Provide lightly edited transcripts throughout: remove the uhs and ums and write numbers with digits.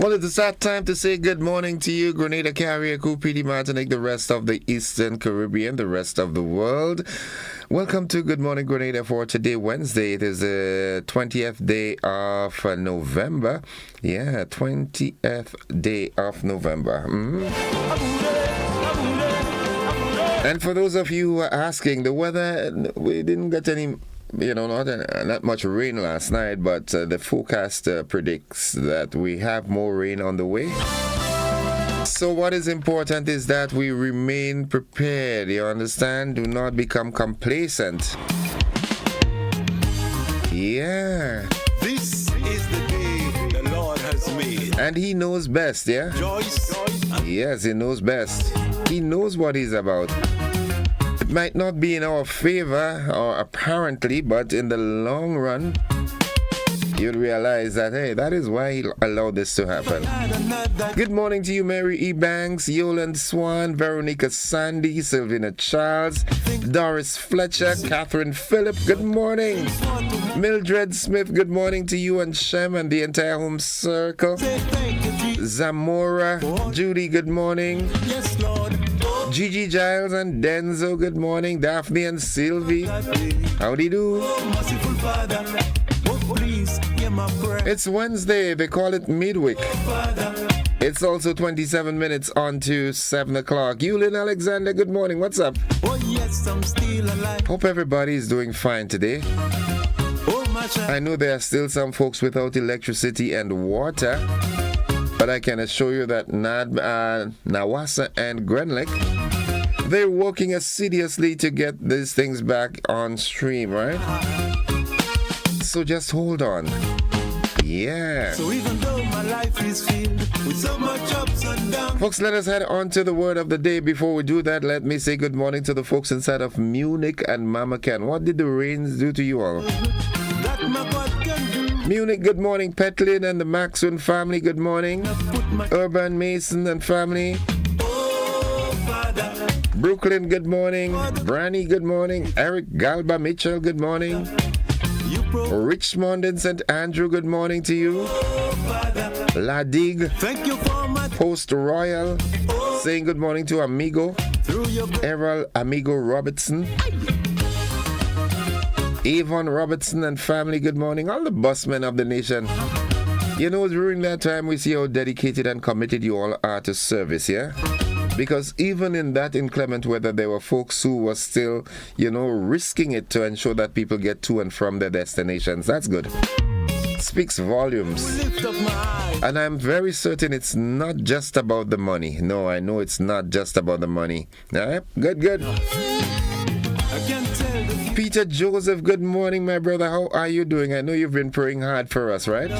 Well, it's that time to say good morning to you, Grenada, Carriacou, PD, Martinique, the rest of the Eastern Caribbean, the rest of the world. Welcome to Good Morning Grenada for today, Wednesday. It is the 20th day of November. Yeah, 20th day of November. And for those of you who are asking, the weather, we didn't get any... not much rain last night, but the forecast predicts that we have more rain on the way. So what is important is that we remain prepared, you understand? Do not become complacent. Yeah. This is the day the Lord has made. And He knows best, yeah? Joyce. Yes, He knows best. He knows what He's about. It might not be in our favor, or apparently, but in the long run, you'll realize that, hey, that is why He allowed this to happen. Good morning to you, Mary E. Banks, Yoland Swan, Veronica Sandy, Sylvina Charles, Doris Fletcher, Catherine Phillip, good morning. Mildred Smith, good morning to you and Shem and the entire home circle. Zamora, Judy, good morning. Yes, Lord. Gigi Giles and Denzo, good morning. Daphne and Sylvie, howdy do? It's Wednesday, they call it midweek. It's also 27 minutes on to 7 o'clock. Yulin Alexander, good morning, what's up? Hope everybody is doing fine today. I know there are still some folks without electricity and water, but I can assure you that Nawassa and Grenlick, they're working assiduously to get these things back on stream, right? So just hold on. Yeah. So even though my life is filled with so much ups and downs. Folks, let us head on to the word of the day. Before we do that, let me say good morning to the folks inside of Munich and Mama Ken. What did the rains do to you all? That my God can do. Munich, good morning. Petlin and the Maxwell family, good morning. Urban Mason and family. Brooklyn, good morning. Branny, good morning. Eric Galba Mitchell, good morning. Richmond and St. Andrew, good morning to you. Ladig, Thank you for my Post Royal, saying good morning to Amigo. Errol Amigo Robertson. Avon Robertson and family, good morning. All the busmen of the nation. You know, during that time, we see how dedicated and committed you all are to service, yeah? Because even in that inclement weather, there were folks who were still, risking it to ensure that people get to and from their destinations. That's good. Speaks volumes. lift up my eyes. And I'm very certain it's not just about the money. No, I know it's not just about the money. All right? Good. I can tell the Peter Joseph, good morning, my brother. How are you doing? I know you've been praying hard for us, right?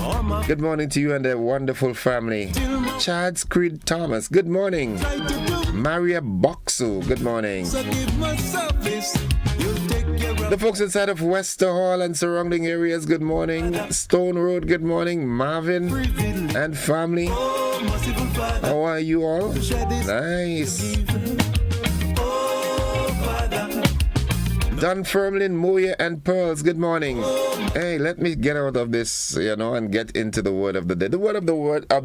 all my Good morning to you and the wonderful family. Chad Creed Thomas, good morning. try to do. Maria Boxu, good morning. So give myself this. You'll take care of The folks inside of Wester Hall and surrounding areas, good morning. Stone Road, good morning. Marvin everything. and family, Oh, merciful Father. how are you all? Share this. Nice. Oh, Father. Don Firmlin, Moya and Pearls, good morning. Hey, let me get out of this, and get into the word of the day. The word of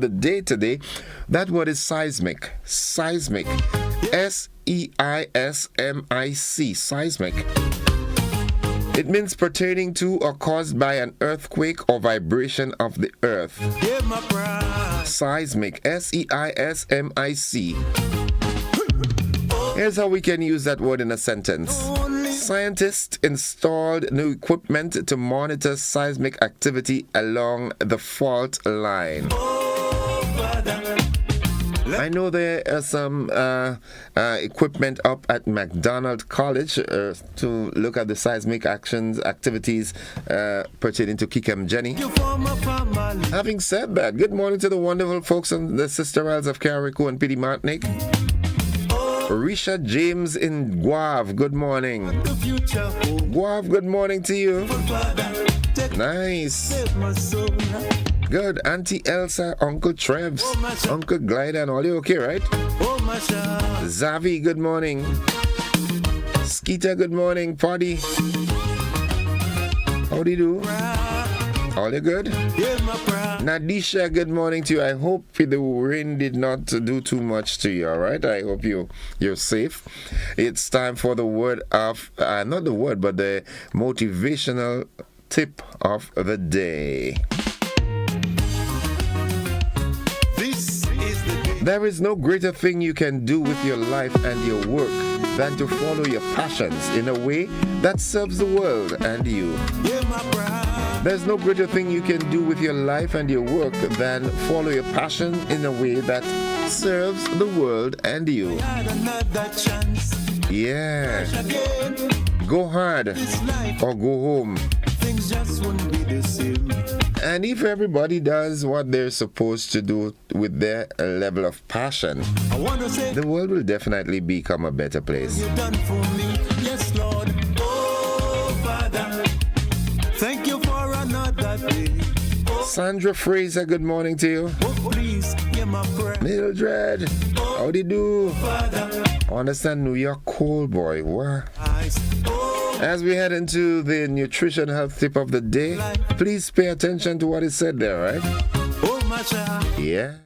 the day today, that word is seismic. Seismic. S-E-I-S-M-I-C. Seismic. It means pertaining to or caused by an earthquake or vibration of the earth. Hear my cry. Seismic. S-E-I-S-M-I-C. Here's how we can use that word in a sentence. Only Scientists installed new equipment to monitor seismic activity along the fault line. I know there are some equipment up at McDonald College to look at the seismic activities pertaining to Kikem Jenny. you for my family. Having said that, good morning to the wonderful folks on the Sister Isles of Carriacou and Pidi Martinique. Risha James in Guave, good morning. The future. Oh, Guave, good morning to you. Father. Take Nice. my soul. Good. Auntie Elsa, Uncle Trevs, Uncle Glida, and all you okay, right? Oh, my child. Zavi, good morning. Skeeter, good morning. Party. How do you do? All you good? Yeah, my pride. Nadisha, good morning to you. I hope the rain did not do too much to you, all right? I hope you're safe. It's time for the word of, not the word, but the motivational tip of the day. This is the day. There is no greater thing you can do with your life and your work than to follow your passions in a way that serves the world and you. Yeah, my pride. There's no greater thing you can do with your life and your work than follow your passion in a way that serves the world and you. Had another chance. Yeah. Again, Go hard this life, or go home. things just won't be the same. And if everybody does what they're supposed to do with their level of passion, I wanna say the world will definitely become a better place. you done for me. Yes, Lord. Oh, Father. Thank you for another day. Sandra Fraser, good morning to you. Oh, please, hear my prayer. Mildred, how do you do? Father, I understand New York cold boy. What? eyes. Oh, As we head into the nutrition health tip of the day, please pay attention to what is said there, right? oh, my child. Yeah.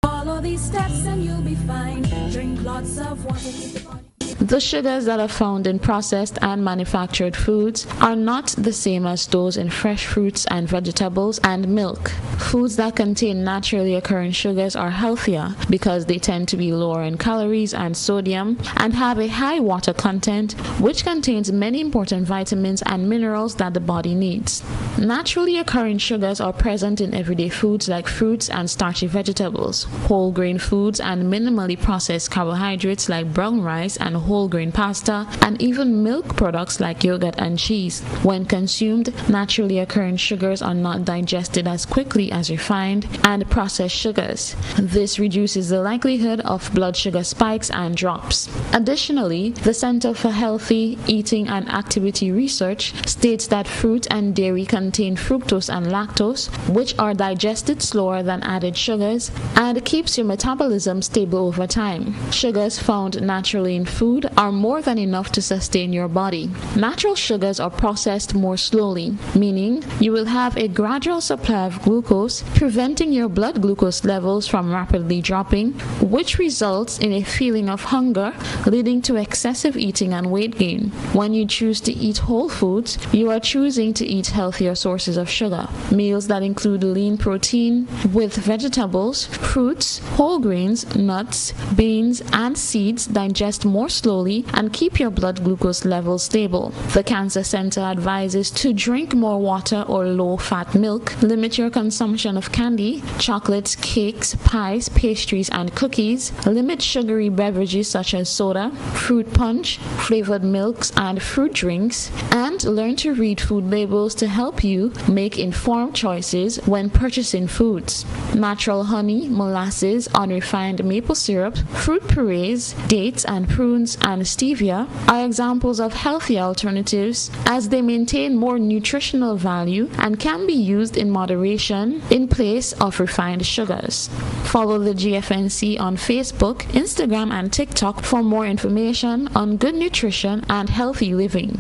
Follow these steps and you'll be fine. Drink lots of water. Keep the body. The sugars that are found in processed and manufactured foods are not the same as those in fresh fruits and vegetables and milk. Foods that contain naturally occurring sugars are healthier because they tend to be lower in calories and sodium and have a high water content, which contains many important vitamins and minerals that the body needs. Naturally occurring sugars are present in everyday foods like fruits and starchy vegetables, whole grain foods and minimally processed carbohydrates like brown rice and whole grain pasta, and even milk products like yogurt and cheese. When consumed, naturally occurring sugars are not digested as quickly as refined and processed sugars. This reduces the likelihood of blood sugar spikes and drops. Additionally, the Center for Healthy Eating and Activity Research states that fruit and dairy contain fructose and lactose, which are digested slower than added sugars, and keeps your metabolism stable over time. Sugars found naturally in food are more than enough to sustain your body. Natural sugars are processed more slowly, meaning you will have a gradual supply of glucose, preventing your blood glucose levels from rapidly dropping, which results in a feeling of hunger, leading to excessive eating and weight gain. When you choose to eat whole foods, you are choosing to eat healthier sources of sugar. Meals that include lean protein with vegetables, fruits, whole grains, nuts, beans, and seeds digest more slowly and keep your blood glucose levels stable. The Cancer Center advises to drink more water or low-fat milk, limit your consumption of candy, chocolates, cakes, pies, pastries, and cookies, limit sugary beverages such as soda, fruit punch, flavored milks, and fruit drinks, and learn to read food labels to help you make informed choices when purchasing foods. Natural honey, molasses, unrefined maple syrup, fruit purees, dates and prunes, and stevia are examples of healthy alternatives as they maintain more nutritional value and can be used in moderation in place of refined sugars. Follow the GFNC on Facebook, Instagram, and TikTok for more information on good nutrition and healthy living.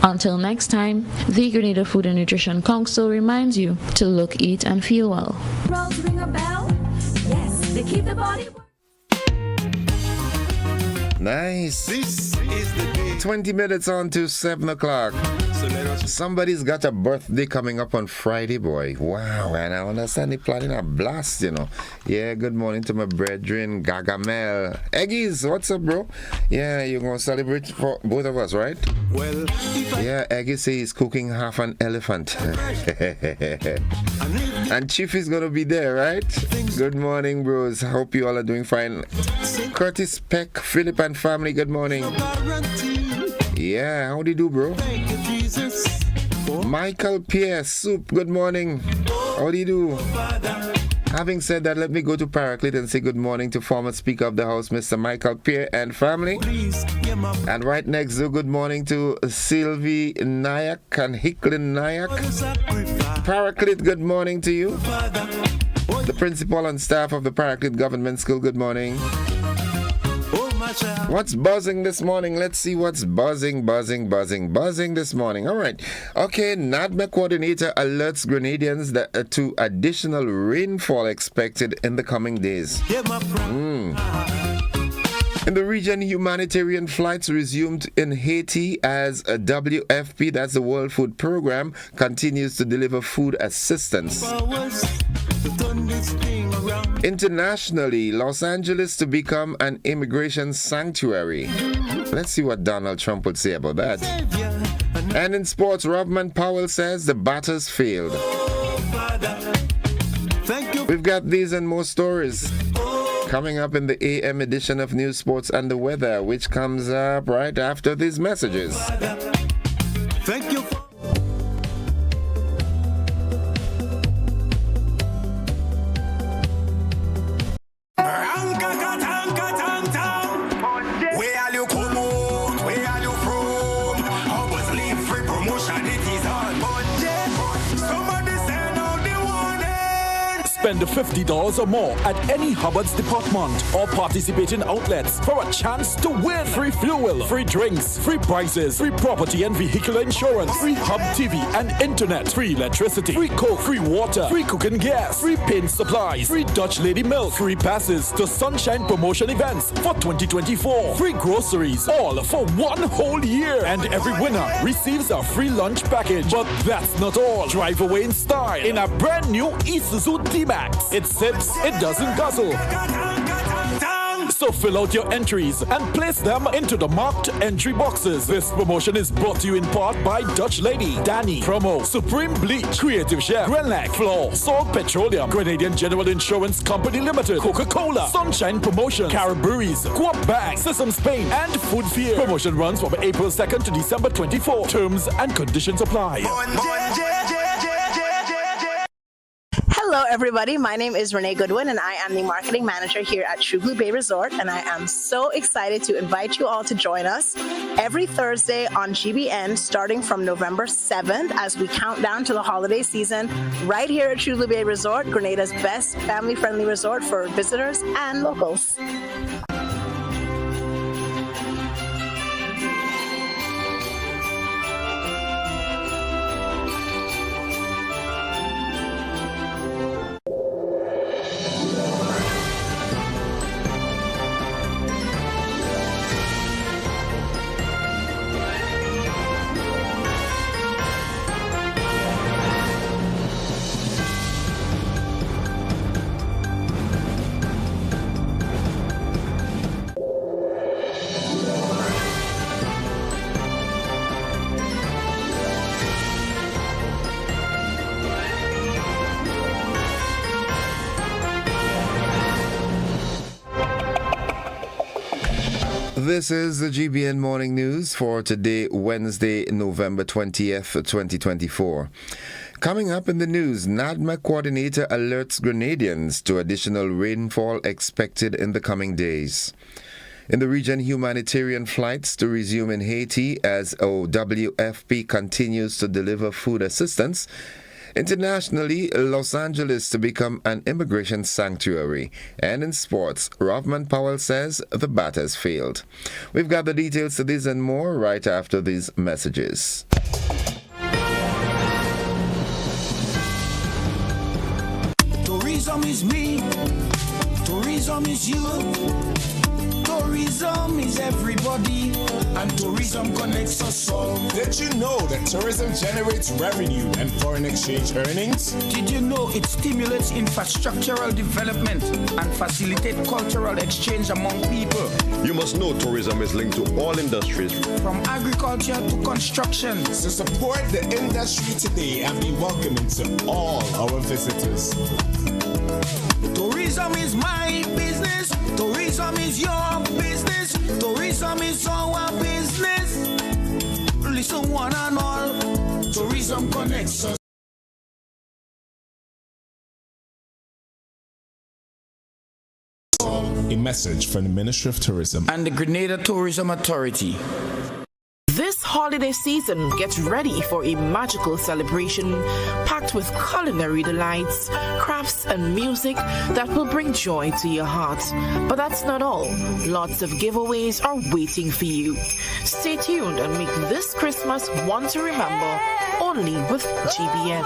Until next time, the Grenada Food and Nutrition Council reminds you to look, eat, and feel well. Rolls ring a bell? Yes, they keep the body. Nice. This is the day. 20 minutes on to 7 o'clock. So let us Somebody's got a birthday coming up on Friday, boy. Wow, and I understand they're planning a blast, you know. Yeah, good morning to my brethren, Gagamel. Eggies, what's up, bro? Yeah, you're going to celebrate for both of us, right? well. If I Yeah, Eggie says he's cooking half an elephant. And Chief is going to be there, right? Good morning, bros. Hope you all are doing fine. Curtis Peck, Philip and family, good morning. guarantee, Yeah, how do you do, bro? thank you, Jesus. Oh, Michael Pierce, Soup, good morning. How do you do? Father, Having said that, let me go to Paraclete and say good morning to former Speaker of the House, Mr. Michael Pierre and family. please hear my And right next, good morning to Sylvie Nayak and Hicklin Nayak. sacrifice. Paraclete, good morning to you. Father, oh, The principal and staff of the Paraclete Government School, good morning. oh, my What's buzzing this morning? Let's see what's buzzing this morning. All right. Okay, NADMA coordinator alerts Grenadians that to additional rainfall expected in the coming days. In the region, humanitarian flights resumed in Haiti as a WFP, that's the World Food Program, continues to deliver food assistance. Internationally, Los Angeles to become an immigration sanctuary. Let's see what Donald Trump would say about that. And in sports, Robman Powell says the batters failed. We've got these and more stories coming up in the AM edition of News, Sports and the Weather, which comes up right after these messages. Thank you for Spend $50 or more at any Hubbard's department or participating outlets for a chance to win free fuel, free drinks, free prizes, free property and vehicular insurance, free Hub TV and internet, free electricity, free coke, free water, free cooking gas, free paint supplies, free Dutch Lady milk, free passes to Sunshine promotion events for 2024, free groceries, all for one whole year. And every winner receives a free lunch package. But that's not all. Drive away in style in a brand new Isuzu D-Max. It sips, it doesn't guzzle. So fill out your entries and place them into the marked entry boxes. This promotion is brought to you in part by Dutch Lady, Danny, Promo, Supreme Bleach, Creative Chef, Grenlac, Floor, Salt Petroleum, Grenadian General Insurance Company Limited, Coca-Cola, Sunshine Promotion, Caribouries, Coop Bag, Sesame Spain, and Food Fear. Promotion runs from April 2nd to December 24. Terms and conditions apply. Hello everybody, my name is Renee Goodwin and I am the marketing manager here at True Blue Bay Resort, and I am so excited to invite you all to join us every Thursday on GBN starting from November 7th as we count down to the holiday season right here at True Blue Bay Resort, Grenada's best family-friendly resort for visitors and locals. This is the GBN Morning News for today, Wednesday, November 20th, 2024. Coming up in the news, NADMA coordinator alerts Grenadians to additional rainfall expected in the coming days. In the region, humanitarian flights to resume in Haiti as WFP continues to deliver food assistance. Internationally, Los Angeles to become an immigration sanctuary. And in sports, Robman Powell says the batters failed. We've got the details to this and more right after these messages. tourism is me, tourism is you. Tourism is everybody, and tourism connects us all. Did you know that tourism generates revenue and foreign exchange earnings? Did you know it stimulates infrastructural development and facilitates cultural exchange among people? You must know tourism is linked to all industries, from agriculture to construction. So support the industry today and be welcoming to all our visitors. Tourism is my business. Tourism is your business. Tourism is our business. Listen one and all. Tourism connects us. A message from the Ministry of Tourism and the Grenada Tourism Authority. This holiday season, get ready for a magical celebration packed with culinary delights, crafts, and music that will bring joy to your heart. But that's not all. Lots of giveaways are waiting for you. Stay tuned and make this Christmas one to remember only with GBN.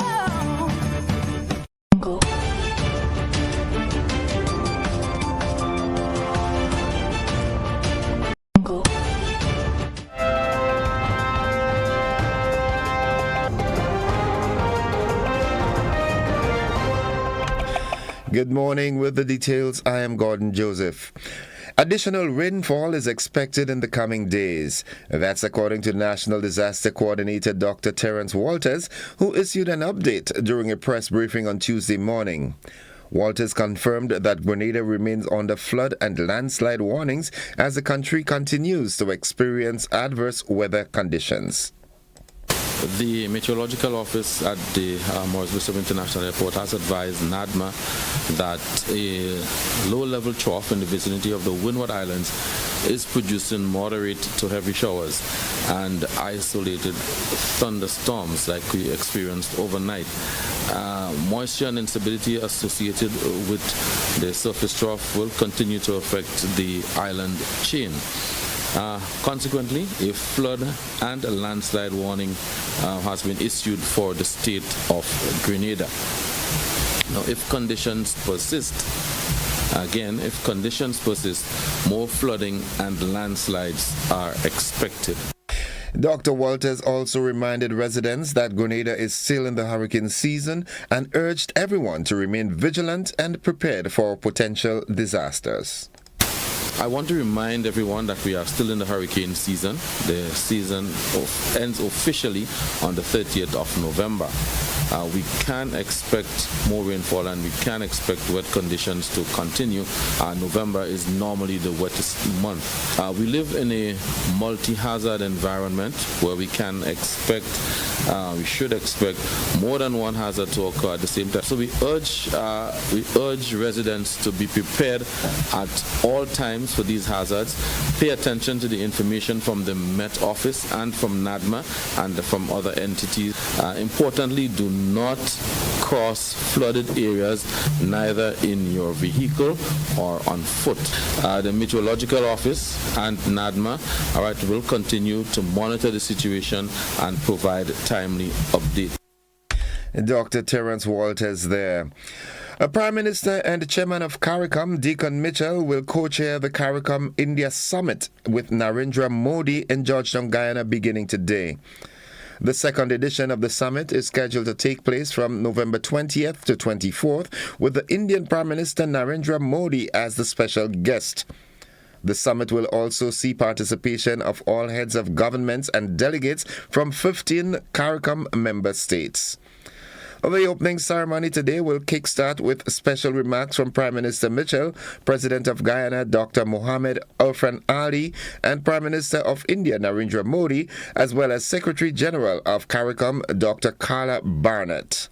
Good morning. With the details, I am Gordon Joseph. Additional rainfall is expected in the coming days. That's according to National Disaster Coordinator Dr. Terence Walters, who issued an update during a press briefing on Tuesday morning. Walters confirmed that Grenada remains under flood and landslide warnings as the country continues to experience adverse weather conditions. The Meteorological Office at the Morris Bishop International Airport has advised NADMA that a low-level trough in the vicinity of the Windward Islands is producing moderate to heavy showers and isolated thunderstorms like we experienced overnight. Moisture and instability associated with the surface trough will continue to affect the island chain. Consequently, a flood and a landslide warning has been issued for the state of Grenada. Now, if conditions persist, more flooding and landslides are expected. Dr. Walters also reminded residents that Grenada is still in the hurricane season and urged everyone to remain vigilant and prepared for potential disasters. I want to remind everyone that we are still in the hurricane season. The season ends officially on the 30th of November. We can expect more rainfall and we can expect wet conditions to continue. November is normally the wettest month. We live in a multi-hazard environment where we should expect more than one hazard to occur at the same time. So we urge residents to be prepared at all times for these hazards. Pay attention to the information from the Met Office and from NADMA and from other entities. Importantly, do not cross flooded areas, neither in your vehicle or on foot. The Meteorological Office and NADMA will continue to monitor the situation and provide timely updates. Dr. Terence Walters there. A Prime Minister and Chairman of CARICOM, Deacon Mitchell, will co-chair the CARICOM India Summit with Narendra Modi in Georgetown, Guyana, beginning today. The second edition of the summit is scheduled to take place from November 20th to 24th, with the Indian Prime Minister Narendra Modi as the special guest. The summit will also see participation of all heads of governments and delegates from 15 CARICOM member states. The opening ceremony today will kickstart with special remarks from Prime Minister Mitchell, President of Guyana Dr. Mohammed Irfan Ali, and Prime Minister of India Narendra Modi, as well as Secretary General of CARICOM Dr. Carla Barnett.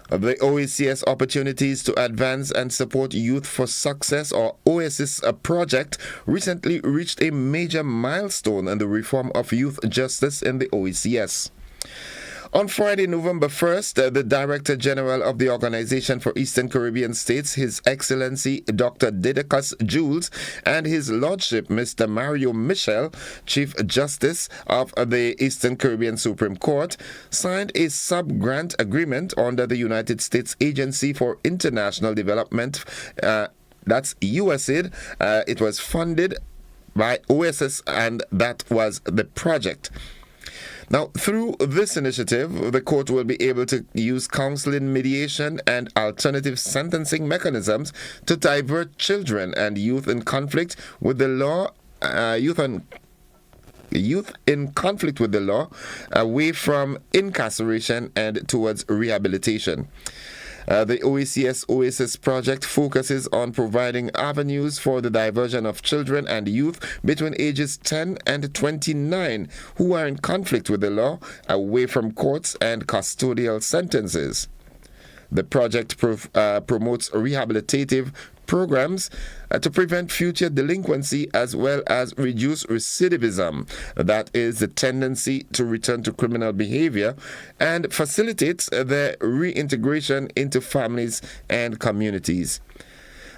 The OACS Opportunities to Advance and Support Youth for Success, or OASIS project, recently reached a major milestone in the reform of youth justice in the OACS. On Friday, November 1st, the Director General of the Organization for Eastern Caribbean States, His Excellency Dr. Didacus Jules, and His Lordship Mr. Mario Michel, Chief Justice of the Eastern Caribbean Supreme Court, signed a sub-grant agreement under the United States Agency for International Development, that's USAID. It was funded by OASIS, and that was the project. Now, through this initiative, the court will be able to use counseling, mediation, and alternative sentencing mechanisms to divert children and youth in conflict with the law, youth in conflict with the law, away from incarceration and towards rehabilitation. The OACS OASIS project focuses on providing avenues for the diversion of children and youth between ages 10 and 29 who are in conflict with the law away from courts and custodial sentences. The project promotes rehabilitative programs to prevent future delinquency as well as reduce recidivism, that is the tendency to return to criminal behavior, and facilitates their reintegration into families and communities.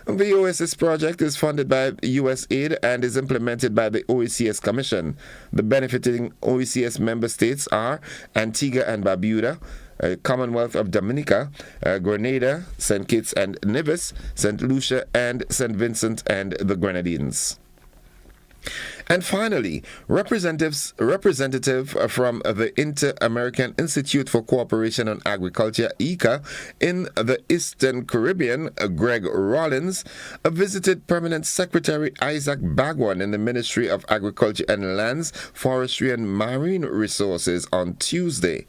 The OSS project is funded by U.S. aid and is implemented by the OECS Commission. The benefiting OECS member states are Antigua and Barbuda, Commonwealth of Dominica, Grenada, St. Kitts and Nevis, St. Lucia, and St. Vincent and the Grenadines. And finally, representative from the Inter-American Institute for Cooperation on Agriculture, ICA, in the Eastern Caribbean, Greg Rollins, visited Permanent Secretary Isaac Bagwan in the Ministry of Agriculture and Lands, Forestry and Marine Resources on Tuesday.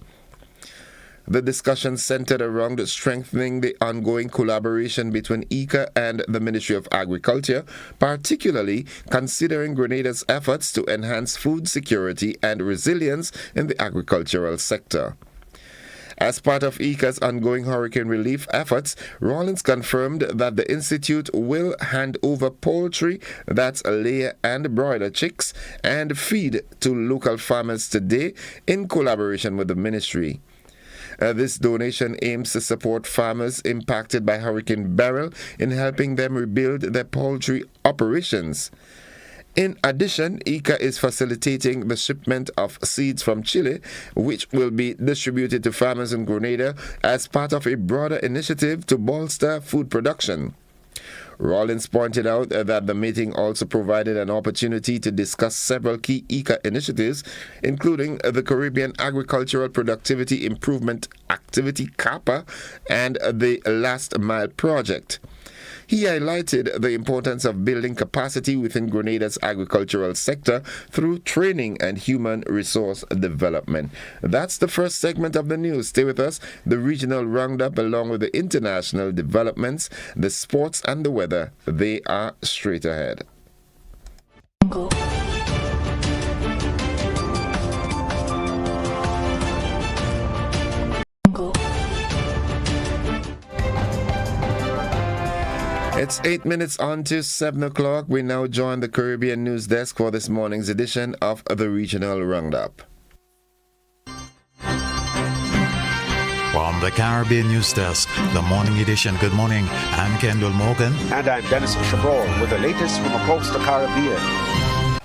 The discussion centered around strengthening the ongoing collaboration between ICA and the Ministry of Agriculture, particularly considering Grenada's efforts to enhance food security and resilience in the agricultural sector. As part of ICA's ongoing hurricane relief efforts, Rollins confirmed that the Institute will hand over poultry, that's layer and broiler chicks, and feed to local farmers today in collaboration with the ministry. This donation aims to support farmers impacted by Hurricane Beryl in helping them rebuild their poultry operations. In addition, ICA is facilitating the shipment of seeds from Chile, which will be distributed to farmers in Grenada as part of a broader initiative to bolster food production. Rollins pointed out that the meeting also provided an opportunity to discuss several key ICA initiatives, including the Caribbean Agricultural Productivity Improvement Activity CAPA and the Last Mile Project. He highlighted the importance of building capacity within Grenada's agricultural sector through training and human resource development. That's the first segment of the news. Stay with us. The regional roundup along with the international developments, the sports and the weather, they are straight ahead. It's 8 minutes on to 7 o'clock. We now join the Caribbean News Desk for this morning's edition of the Regional Roundup. From the Caribbean News Desk, the morning edition. Good morning. I'm Kendall Morgan. And I'm Dennis Chabot with the latest from across the Caribbean.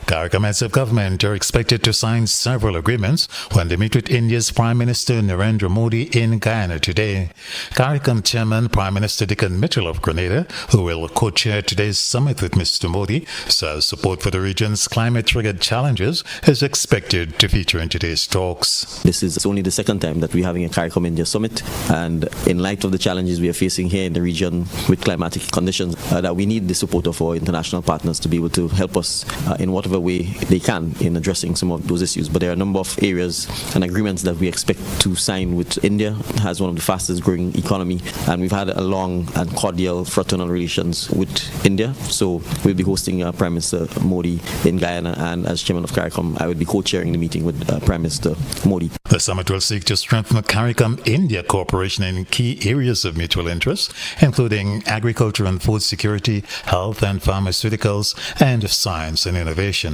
CARICOM's government are expected to sign several agreements when they meet with India's Prime Minister Narendra Modi in Guyana today. CARICOM Chairman Prime Minister Dickon Mitchell of Grenada, who will co-chair today's summit with Mr. Modi, says support for the region's climate-triggered challenges is expected to feature in today's talks. This is only the second time that we're having a CARICOM India summit, and in light of the challenges we are facing here in the region with climatic conditions, that we need the support of our international partners to be able to help us in whatever way they can in addressing some of those issues. But there are a number of areas and agreements that we expect to sign with India. It has one of the fastest growing economy, and we've had a long and cordial fraternal relations with India. So we'll be hosting Prime Minister Modi in Guyana, and as chairman of CARICOM, I will be co-chairing the meeting with Prime Minister Modi. The summit will seek to strengthen CARICOM India cooperation in key areas of mutual interest, including agriculture and food security, health and pharmaceuticals, and science and innovation.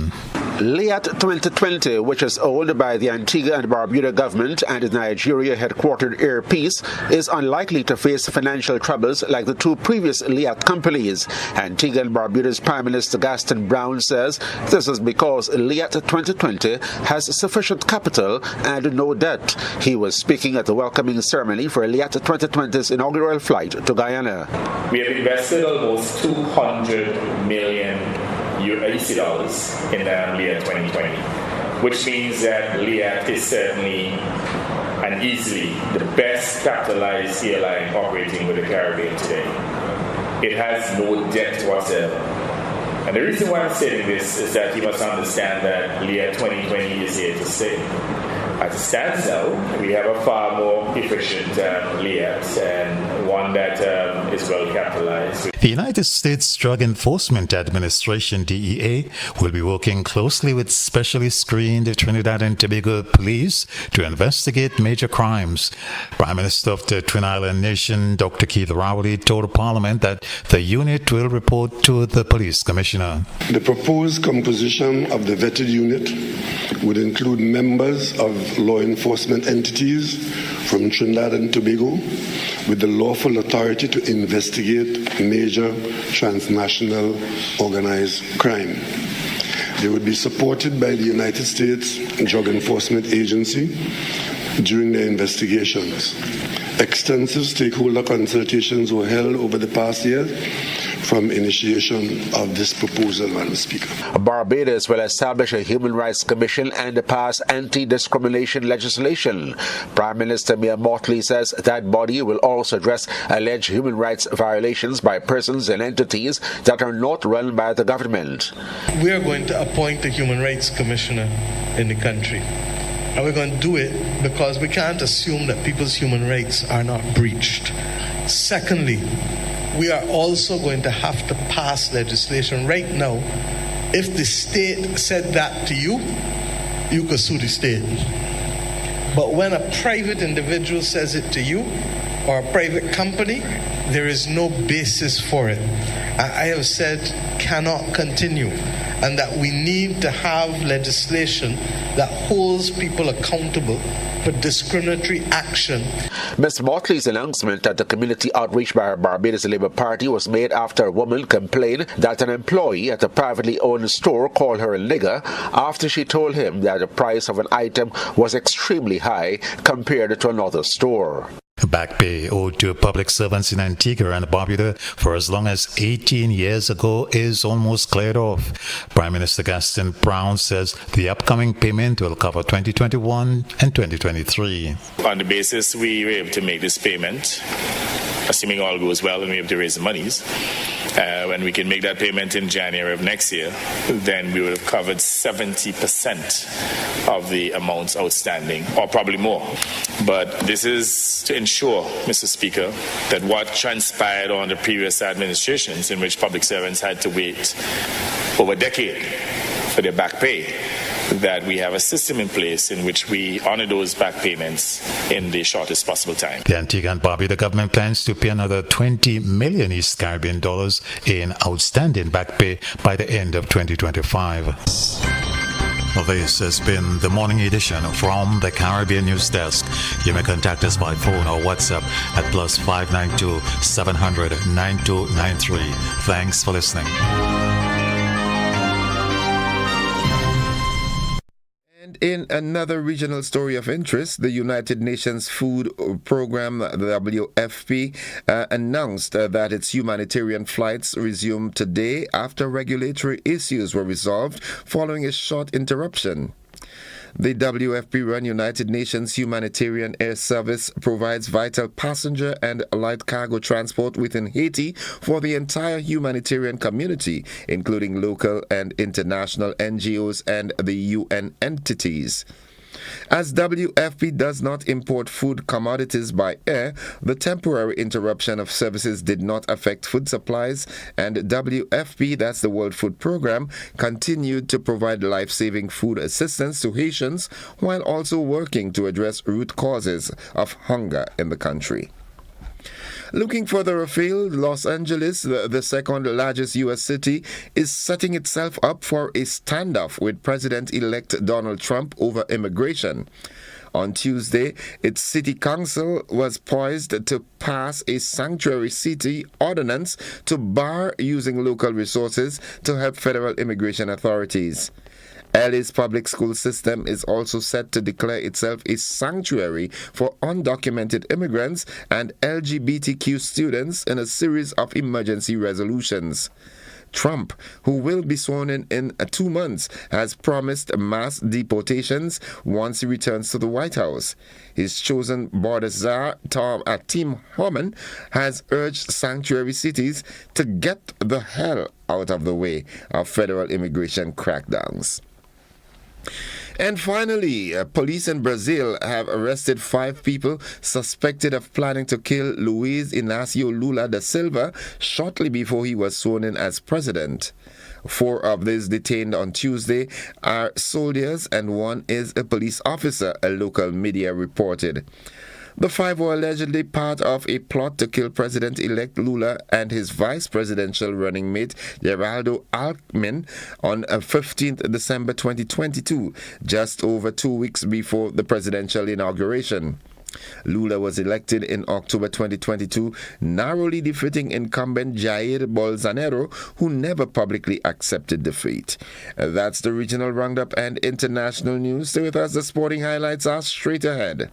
LIAT 2020, which is owned by the Antigua and Barbuda government and is Nigeria headquartered Air Peace, is unlikely to face financial troubles like the two previous LIAT companies. Antigua and Barbuda's Prime Minister Gaston Brown says this is because LIAT 2020 has sufficient capital and no debt. He was speaking at the welcoming ceremony for LIAT 2020's inaugural flight to Guyana. We have invested almost $200 million USD in LIAT 2020, which means that LIAT is certainly and easily the best capitalized airline operating with the Caribbean today. It has no debt whatsoever. And the reason why I'm saying this is that you must understand that LIAT 2020 is here to stay. As it stands now, we have a far more efficient LIAT and one that is well capitalized. The United States Drug Enforcement Administration, DEA, will be working closely with specially screened Trinidad and Tobago police to investigate major crimes. Prime Minister of the Twin Island nation, Dr. Keith Rowley, told Parliament that the unit will report to the police commissioner. The proposed composition of the vetted unit would include members of law enforcement entities from Trinidad and Tobago with the lawful authority to investigate major transnational organized crime. They would be supported by the United States Drug Enforcement Agency during their investigations. Extensive stakeholder consultations were held over the past year from initiation of this proposal, Madam Speaker. Barbados will establish a Human Rights Commission and pass anti-discrimination legislation. Prime Minister Mia Mottley says that body will also address alleged human rights violations by persons and entities that are not run by the government. We are going to appoint a Human Rights Commissioner in the country. And we're going to do it because we can't assume that people's human rights are not breached. Secondly, we are also going to have to pass legislation right now. If the state said that to you, you could sue the state. But when a private individual says it to you, or a private company, there is no basis for it. I have said cannot continue, and that we need to have legislation that holds people accountable for discriminatory action. Ms. Mottley's announcement at the community outreach by her Barbados Labour Party was made after a woman complained that an employee at a privately owned store called her a nigger after she told him that the price of an item was extremely high compared to another store. Back pay owed to public servants in Antigua and Barbuda for as long as 18 years ago is almost cleared off. Prime Minister Gaston Brown says the upcoming payment will cover 2021 and 2023. On the basis we were able to make this payment, assuming all goes well and we have to raise the monies, when we can make that payment in January of next year, then we would have covered 70% of the amounts outstanding, or probably more. But this is to ensure, Mr. Speaker, that what transpired on the previous administrations, in which public servants had to wait over a decade for their back pay, that we have a system in place in which we honor those back payments in the shortest possible time. The Antigua and Barbuda government plans to pay another 20 million East Caribbean dollars in outstanding back pay by the end of 2025. This has been the morning edition from the Caribbean News Desk. You may contact us by phone or WhatsApp at +592 700 9293. Thanks for listening. In another regional story of interest, the United Nations Food Program, the WFP, announced that its humanitarian flights resumed today after regulatory issues were resolved following a short interruption. The WFP-run United Nations Humanitarian Air Service provides vital passenger and light cargo transport within Haiti for the entire humanitarian community, including local and international NGOs and the UN entities. As WFP does not import food commodities by air, the temporary interruption of services did not affect food supplies, and WFP, that's the World Food Program, continued to provide life-saving food assistance to Haitians while also working to address root causes of hunger in the country. Looking further afield, Los Angeles, the second largest U.S. city, is setting itself up for a standoff with President-elect Donald Trump over immigration. On Tuesday, its city council was poised to pass a sanctuary city ordinance to bar using local resources to help federal immigration authorities. LA's public school system is also set to declare itself a sanctuary for undocumented immigrants and LGBTQ students in a series of emergency resolutions. Trump, who will be sworn in 2 months, has promised mass deportations once he returns to the White House. His chosen border czar, Tim Homan, has urged sanctuary cities to get the hell out of the way of federal immigration crackdowns. And finally, police in Brazil have arrested 5 people suspected of planning to kill Luiz Inácio Lula da Silva shortly before he was sworn in as president. 4 of these detained on Tuesday are soldiers and 1 is a police officer, a local media reported. The 5 were allegedly part of a plot to kill President-elect Lula and his vice presidential running mate Geraldo Alckmin on 15th December 2022, just over 2 weeks before the presidential inauguration. Lula was elected in October 2022, narrowly defeating incumbent Jair Bolsonaro, who never publicly accepted defeat. That's the regional roundup and international news. Stay with us. The sporting highlights are straight ahead.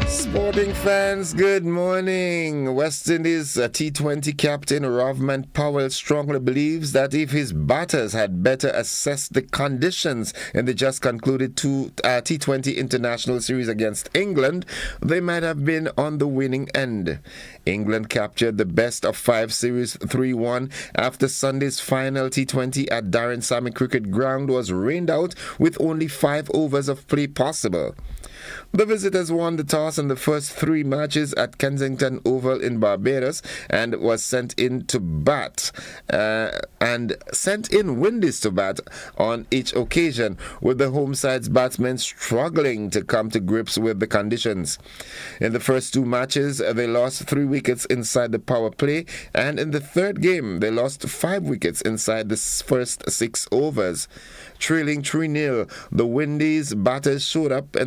Sporting fans, good morning. West Indies T20 captain Rovman Powell strongly believes that if his batters had better assessed the conditions in the just concluded T20 international series against England, they might have been on the winning end. England captured the best of 5 series 3-1 after Sunday's final T20 at Darren Sammy Cricket Ground was rained out with only 5 overs of play possible. The visitors won the toss in the first 3 matches at Kensington Oval in Barbados and was sent in to bat Windies to bat on each occasion, with the home side's batsmen struggling to come to grips with the conditions. In the first 2 matches, they lost 3 wickets inside the power play, and in the third game, they lost 5 wickets inside the first 6 overs. Trailing 3-0, the Windies batters showed up to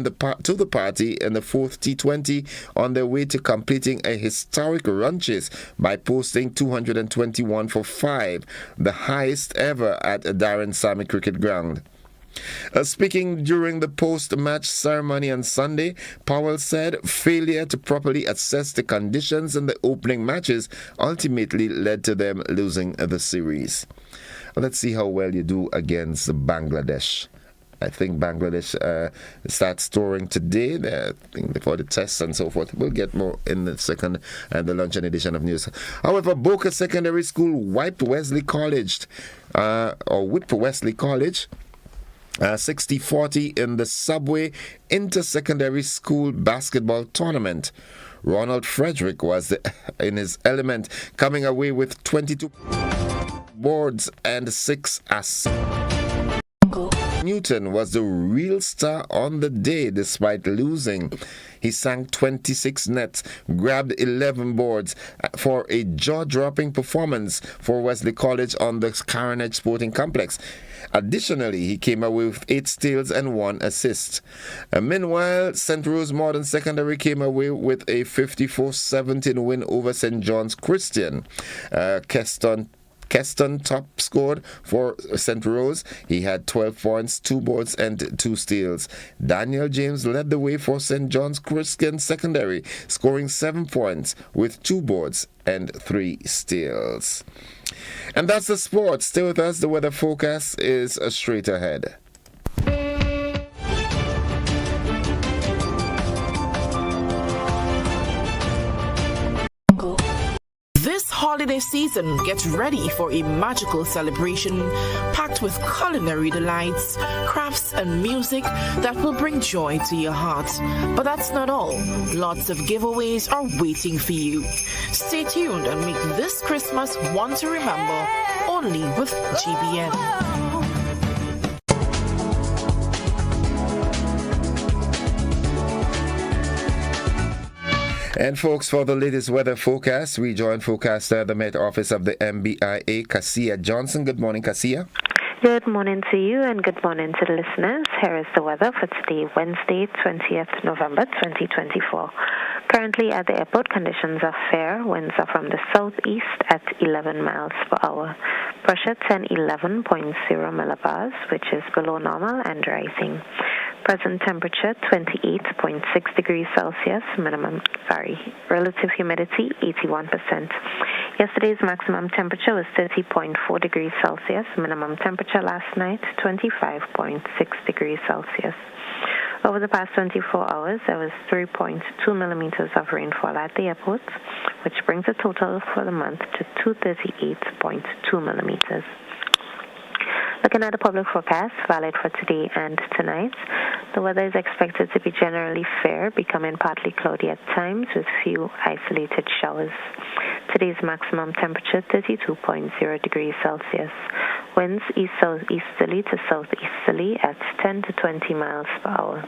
the party in the 4th T20 on their way to completing a historic run chase by posting 221 for 5, the highest ever at Darren Sammy Cricket Ground. Speaking during the post-match ceremony on Sunday, Powell said failure to properly assess the conditions in the opening matches ultimately led to them losing the series. Let's see how well you do against Bangladesh. I think Bangladesh starts touring today. I think before the tests and so forth. We'll get more in the second and the luncheon edition of news. However, Boca Secondary School whipped Wesley College 60-40 in the Subway Inter-Secondary School Basketball Tournament. Ronald Frederick was in his element, coming away with 22 boards and 6 assists. Newton was the real star on the day despite losing. He sank 26 nets, grabbed 11 boards for a jaw-dropping performance for Wesley College on the Carnage Sporting Complex. Additionally, he came away with 8 steals and 1 assist. Meanwhile, St. Rose Modern Secondary came away with a 54-17 win over St. John's Christian. Keston top scored for St. Rose. He had 12 points, 2 boards, and 2 steals. Daniel James led the way for St. John's Christian Secondary, scoring 7 points with 2 boards and 3 steals. And that's the sport. Stay with us. The weather forecast is straight ahead. This holiday season, get ready for a magical celebration packed with culinary delights, crafts, and music that will bring joy to your heart. But that's not all. Lots of giveaways are waiting for you. Stay tuned and make this Christmas one to remember only with GBN. And folks, for the latest weather forecast, we join forecaster at the Met Office of the MBIA, Cassia Johnson. Good morning, Cassia. Good morning to you and good morning to the listeners. Here is the weather for today, Wednesday, 20th November 2024. Currently at the airport, conditions are fair. Winds are from the southeast at 11 miles per hour. Pressure 1011.0 millibars, which is below normal and rising. Present temperature 28.6 degrees Celsius, relative humidity 81%. Yesterday's maximum temperature was 30.4 degrees Celsius, minimum temperature last night 25.6 degrees Celsius. Over the past 24 hours, there was 3.2 millimeters of rainfall at the airport, which brings the total for the month to 238.2 millimeters. Looking at the public forecast, valid for today and tonight, the weather is expected to be generally fair, becoming partly cloudy at times with few isolated showers. Today's maximum temperature, 32.0 degrees Celsius. Winds east-southeasterly to southeasterly at 10 to 20 miles per hour.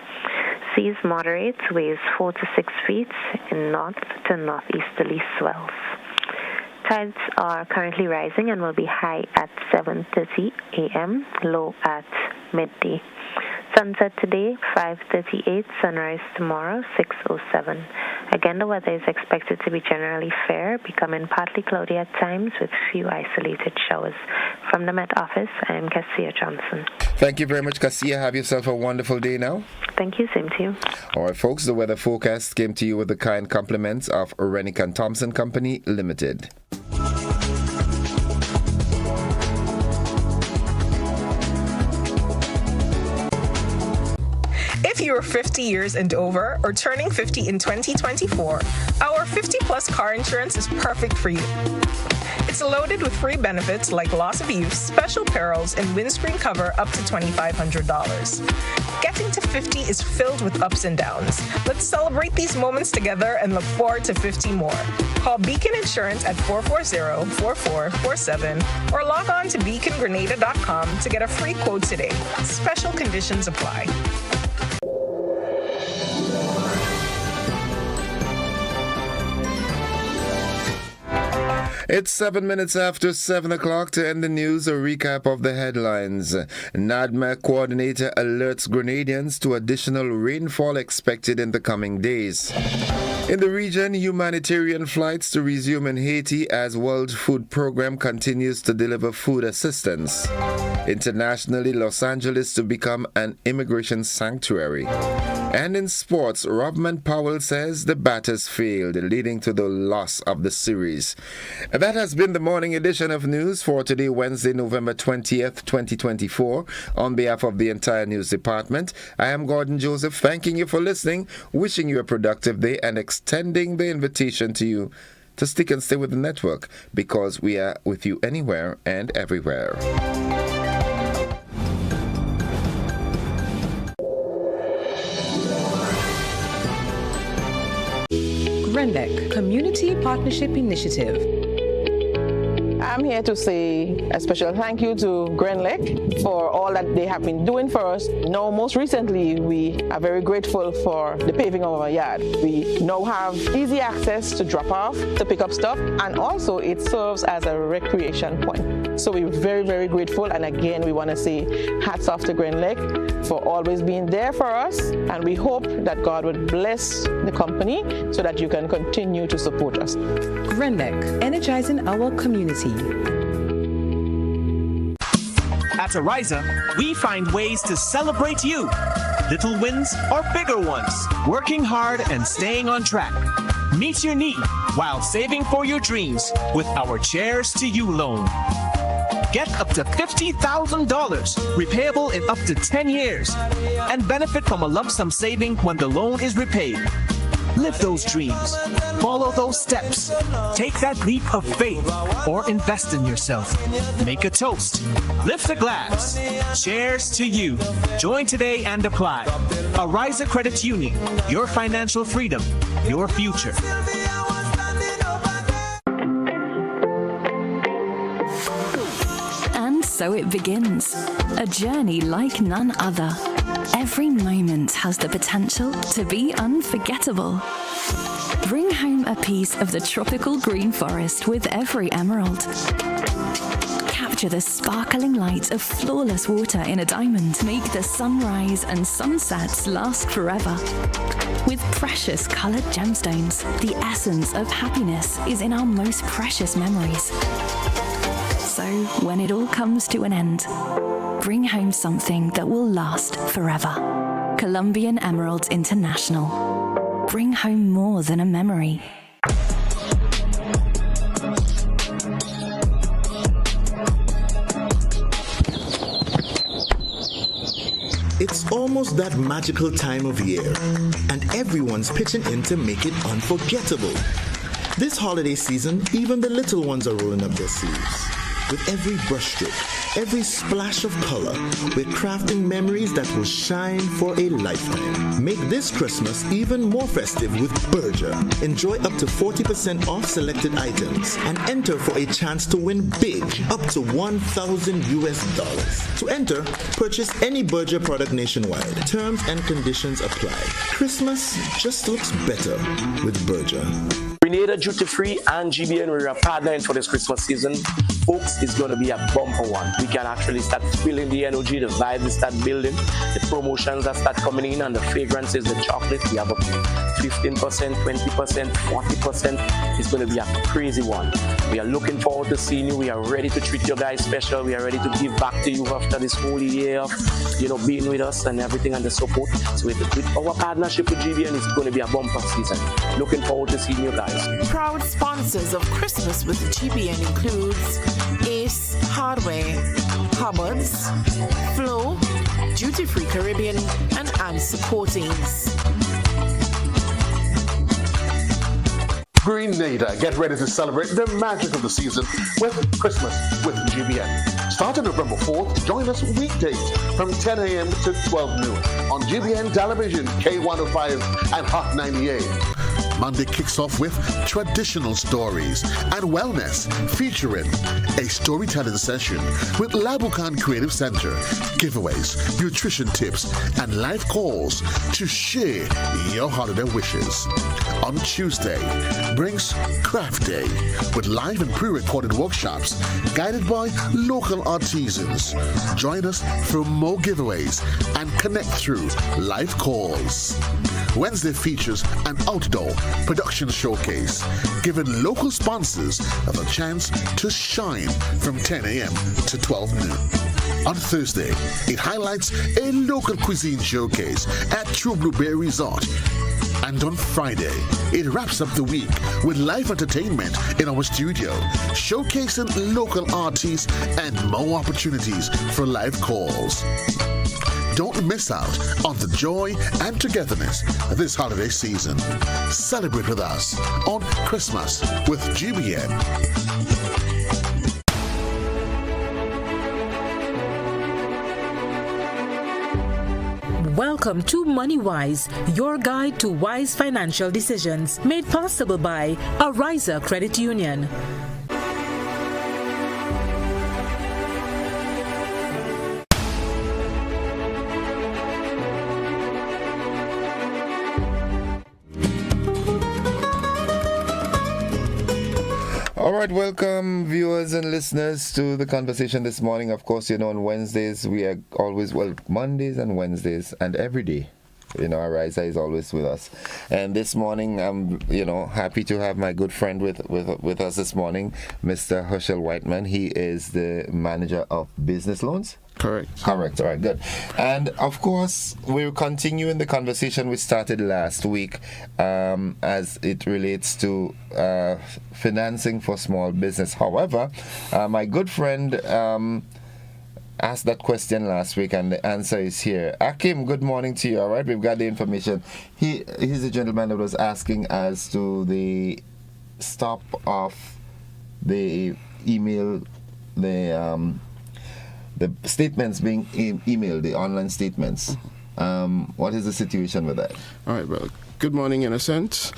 Seas moderate, waves 4 to 6 feet in north to northeasterly swells. Tides are currently rising and will be high at 7:30 a.m., low at midday. Sunset today, 5:38, sunrise tomorrow, 6:07. Again, the weather is expected to be generally fair, becoming partly cloudy at times with few isolated showers. From the Met Office, I am Cassia Johnson. Thank you very much, Cassia. Have yourself a wonderful day now. Thank you, same to you. All right, folks, the weather forecast came to you with the kind compliments of Rennick & Thompson Company Limited. If you are 50 years and over or turning 50 in 2024, our 50-plus car insurance is perfect for you. It's loaded with free benefits like loss of use, special perils, and windscreen cover up to $2,500. Getting to 50 is filled with ups and downs. Let's celebrate these moments together and look forward to 50 more. Call Beacon Insurance at 440-4447 or log on to beacongrenada.com to get a free quote today. Special conditions apply. It's 7 minutes after 7 o'clock. To end the news, a recap of the headlines. NADMA coordinator alerts Grenadians to additional rainfall expected in the coming days. In the region, humanitarian flights to resume in Haiti as World Food Program continues to deliver food assistance. Internationally, Los Angeles to become an immigration sanctuary. And in sports, Robman Powell says the batters failed, leading to the loss of the series. That has been the morning edition of news for today, Wednesday, November 20th, 2024. On behalf of the entire news department, I am Gordon Joseph, thanking you for listening, wishing you a productive day, and extending the invitation to you to stick and stay with the network, because we are with you anywhere and everywhere. GRENLEC Community Partnership Initiative. I'm here to say a special thank you to GRENLEC for all that they have been doing for us. Now, most recently, we are very grateful for the paving of our yard. We now have easy access to drop off, to pick up stuff, and also it serves as a recreation point. So we're very, very grateful. And again, we want to say hats off to GRENLEC for always being there for us. And we hope that God would bless the company so that you can continue to support us. GRENLEC, energizing our community. At Ariza, we find ways to celebrate you. Little wins or bigger ones. Working hard and staying on track. Meet your need while saving for your dreams with our Chairs to You loan. Get up to $50,000, repayable in up to 10 years, and benefit from a lump sum saving when the loan is repaid. Live those dreams. Follow those steps. Take that leap of faith or invest in yourself. Make a toast. Lift a glass. Cheers to you. Join today and apply. Ariza Credit Union. Your financial freedom. Your future. And so it begins. A journey like none other. Every moment has the potential to be unforgettable. Bring home a piece of the tropical green forest with every emerald. Capture the sparkling light of flawless water in a diamond. Make the sunrise and sunsets last forever. With precious colored gemstones, the essence of happiness is in our most precious memories. So, when it all comes to an end, bring home something that will last forever. Colombian Emeralds International. Bring home more than a memory. It's almost that magical time of year, and everyone's pitching in to make it unforgettable. This holiday season, even the little ones are rolling up their sleeves. With every brushstroke, every splash of color, we're crafting memories that will shine for a lifetime. Make this Christmas even more festive with Berger. Enjoy up to 40% off selected items and enter for a chance to win big, up to $1,000. To enter, purchase any Berger product nationwide. Terms and conditions apply. Christmas just looks better with Berger. Grenada Duty Free and GBN, we're partnering for this Christmas season. Folks, it's going to be a bumper one. We can actually start feeling the energy, the vibes start building, the promotions that start coming in, and the fragrances, the chocolate. We have up to 15%, 20%, 40%. It's going to be a crazy one. We are looking forward to seeing you. We are ready to treat you guys special. We are ready to give back to you after this whole year of, being with us and everything and the support. So with our partnership with GBN, it's going to be a bumper season. Looking forward to seeing you guys. Proud sponsors of Christmas with GBN includes Ace Hardware, Hubbard's, Flow, Duty Free Caribbean, and I'm Supportings. Grenada, get ready to celebrate the magic of the season with Christmas with GBN. Starting November 4th, join us weekdays from 10 a.m. to 12 noon on GBN Television, K105 and Hot 98. Monday kicks off with traditional stories and wellness, featuring a storytelling session with Labukan Creative Center, giveaways, nutrition tips, and live calls to share your holiday wishes. On Tuesday brings Craft Day with live and pre-recorded workshops guided by local artisans. Join us for more giveaways and connect through live calls. Wednesday features an outdoor production showcase, giving local sponsors a chance to shine from 10 a.m. to 12 noon. On Thursday, it highlights a local cuisine showcase at True Blueberry Resort. And on Friday, it wraps up the week with live entertainment in our studio, showcasing local artists and more opportunities for live calls. Don't miss out on the joy and togetherness this holiday season. Celebrate with us on Christmas with GBN. Welcome to MoneyWise, your guide to wise financial decisions, made possible by Ariza Credit Union. All right, welcome viewers and listeners to the conversation this morning. Of course, on Wednesdays we are always, Mondays and Wednesdays and every day, Ariza is always with us. And this morning I'm, happy to have my good friend with us this morning, Mr. Herschel Whiteman. He is the manager of business loans. Correct. All right, good. And of course, we're continuing the conversation we started last week as it relates to financing for small business. However, my good friend asked that question last week, and the answer is here. Akim, good morning to you. All right, we've got the information. He's a gentleman that was asking as to the stop of the email, the statements being emailed, the online statements. What is the situation with that? All right, well, good morning, Innocent.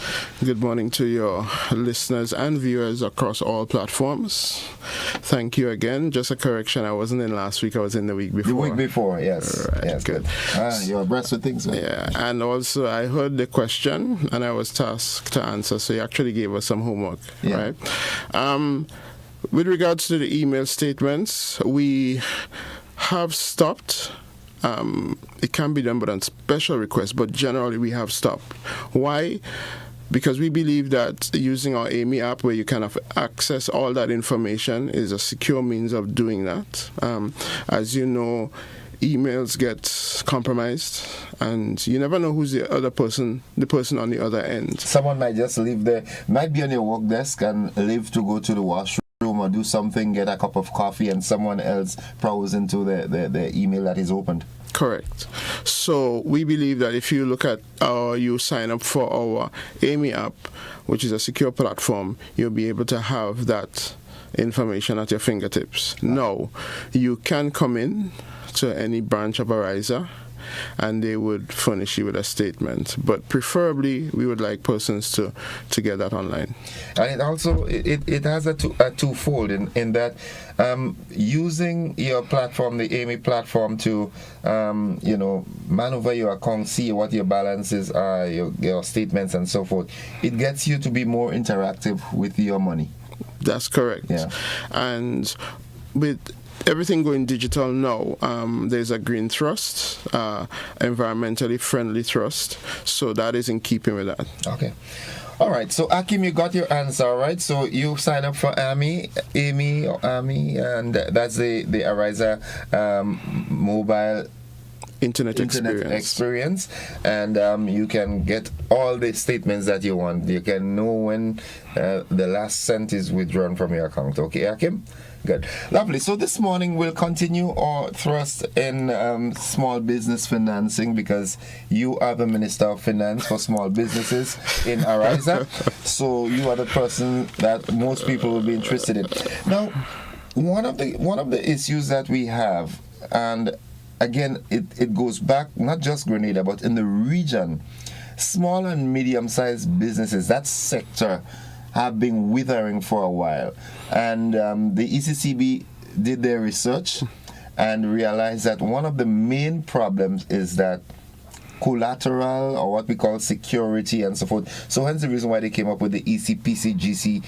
Good morning to your listeners and viewers across all platforms. Thank you again. Just a correction, I wasn't in last week, I was in the week before. The week before, yes. Right, yes, good. You're abreast with things. Yeah, and also I heard the question and I was tasked to answer, so you actually gave us some homework, right? With regards to the email statements, we have stopped. It can be done, but on special requests, but generally we have stopped. Why? Because we believe that using our AMI app, where you kind of access all that information, is a secure means of doing that. As you know, emails get compromised, and you never know who's the person on the other end. Someone might just might be on your work desk and leave to go to the washroom home or do something, get a cup of coffee, and someone else browse into the email that is opened. Correct. So we believe that if you look at you sign up for our Amy app, which is a secure platform, you'll be able to have that information at your fingertips. Now, you can come in to any branch of Ariza and they would furnish you with a statement. But preferably, we would like persons to get that online. And it also it has a twofold in that using your platform, the Amy platform, to maneuver your account, see what your balances are, your statements, and so forth. It gets you to be more interactive with your money. That's correct. Yeah. And with everything going digital now, there's a green thrust, environmentally friendly thrust, so that is in keeping with that. Okay. All right, so Akim, you got your answer, all right? So you sign up for Amy, and that's the Ariza mobile Internet experience, and you can get all the statements that you want. You can know when the last cent is withdrawn from your account. Okay, Akim? Good. Lovely. So this morning we'll continue our thrust in small business financing, because you are the Minister of Finance for small businesses in Ariza. So you are the person that most people will be interested in. Now, one of the issues that we have, and again, it goes back not just Grenada, but in the region, small and medium-sized businesses, that sector, have been withering for a while. And the ECCB did their research and realized that one of the main problems is that collateral, or what we call security and so forth. So hence the reason why they came up with the ECPCGC,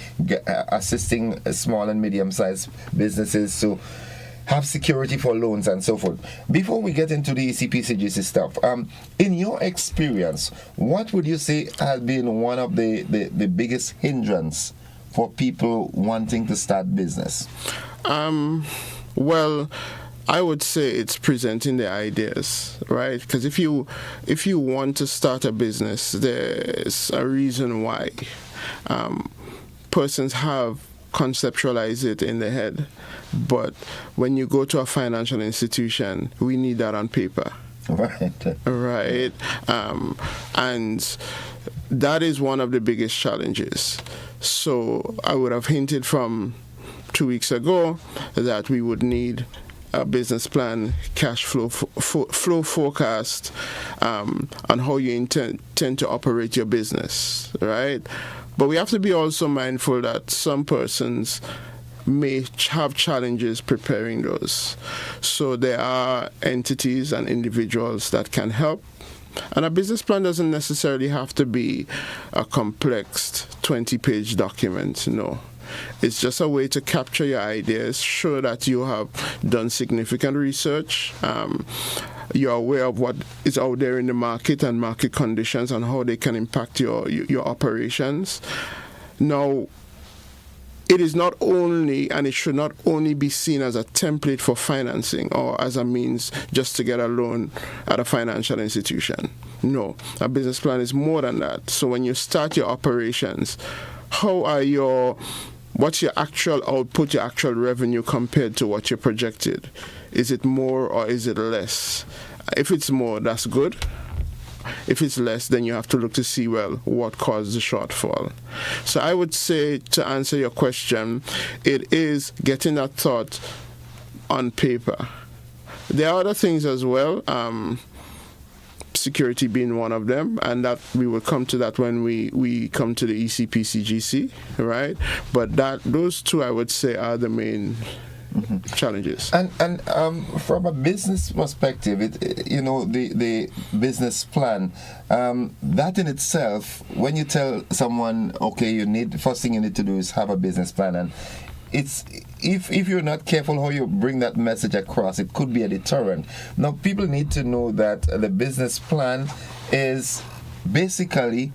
assisting small and medium-sized businesses to have security for loans and so forth. Before we get into the ECPCGC stuff, in your experience, what would you say has been one of the biggest hindrance for people wanting to start business? Well, I would say it's presenting the ideas, right? Because if you want to start a business, there's a reason why. Persons have conceptualize it in the head, but when you go to a financial institution, we need that on paper. Right. And that is one of the biggest challenges. So I would have hinted from 2 weeks ago that we would need a business plan, cash flow forecast, on how you intend to operate your business, right? But we have to be also mindful that some persons may have challenges preparing those. So there are entities and individuals that can help. And a business plan doesn't necessarily have to be a complex 20-page document, no. It's just a way to capture your ideas, show that you have done significant research, you're aware of what is out there in the market and market conditions and how they can impact your operations. Now, it is not only, and it should not only be seen as a template for financing or as a means just to get a loan at a financial institution. No, a business plan is more than that. So when you start your operations, what's your actual output, your actual revenue compared to what you projected? Is it more or is it less? If it's more, that's good. If it's less, then you have to look to see, well, what caused the shortfall. So I would say, to answer your question, it is getting that thought on paper. There are other things as well, security being one of them, and that we will come to that when we come to the ECPCGC, right? But those two, I would say, are the main challenges. And from a business perspective, the business plan, that in itself, when you tell someone, okay, first thing you need to do is have a business plan, and it's if you're not careful how you bring that message across, it could be a deterrent. Now, people need to know that the business plan is basically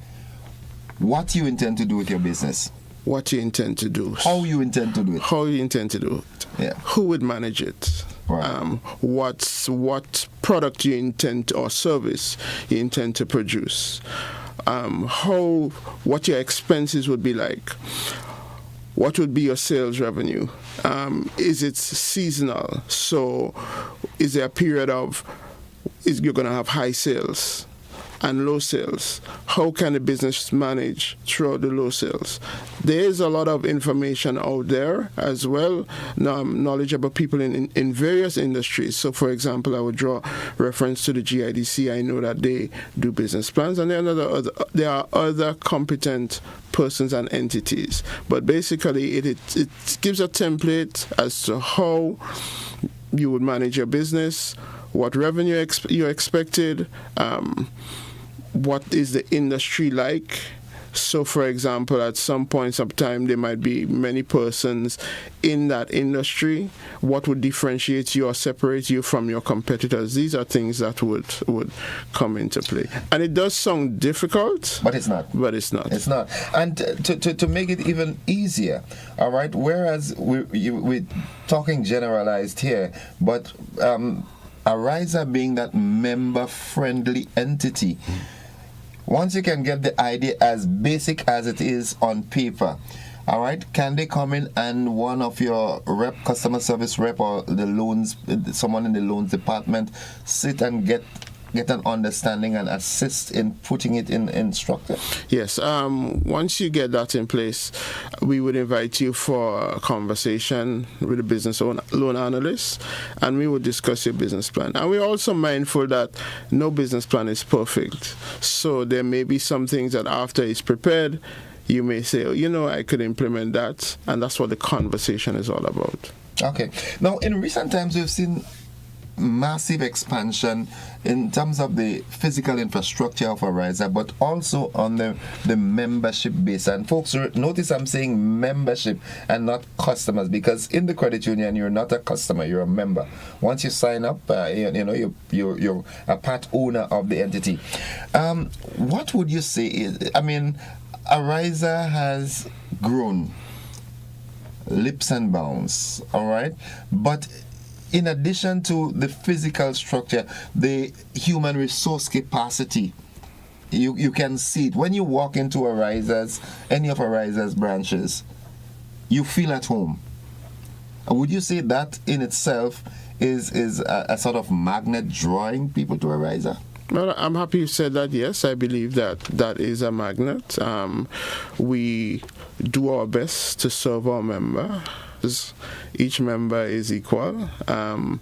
what you intend to do with your business. What you intend to do. How you intend to do it. How you intend to do it. Yeah. Who would manage it? Right. What product you intend or service you intend to produce. What your expenses would be like. what would be your sales revenue? Is it seasonal? So is there a period of you're going to have high sales and low sales? How can a business manage throughout the low sales? There is a lot of information out there as well, knowledgeable people in various industries. So, for example, I would draw reference to the GIDC. I know that they do business plans, and there are other competent persons and entities. But basically, it gives a template as to how you would manage your business, what revenue you expected, what is the industry like. So, for example, at some point, sometime, there might be many persons in that industry. What would differentiate you or separate you from your competitors? These are things that would come into play. And it does sound difficult. But it's not. It's not. And to make it even easier, all right, whereas we're talking generalized here, but Ariza being that member-friendly entity, once you can get the idea as basic as it is on paper, all right, can they come in and one of your customer service rep or the loans, someone in the loans department, sit and get an understanding and assist in putting it in structure? Yes. Once you get that in place, we would invite you for a conversation with a business loan analyst, and we would discuss your business plan. And we're also mindful that no business plan is perfect. So there may be some things that after it's prepared, you may say, I could implement that. And that's what the conversation is all about. Okay. Now, in recent times, we've seen massive expansion in terms of the physical infrastructure of Ariza, but also on the membership base. And folks, notice I'm saying membership and not customers, because in the credit union, you're not a customer, you're a member. Once you sign up, you're a part owner of the entity. What would you say is, Ariza has grown leaps and bounds, all right? But in addition to the physical structure, the human resource capacity, you can see it. When you walk into any of Ariza's branches, you feel at home. Would you say that in itself is a sort of magnet drawing people to Ariza? Well, I'm happy you said that. Yes, I believe that is a magnet. We do our best to serve our members. Each member is equal, and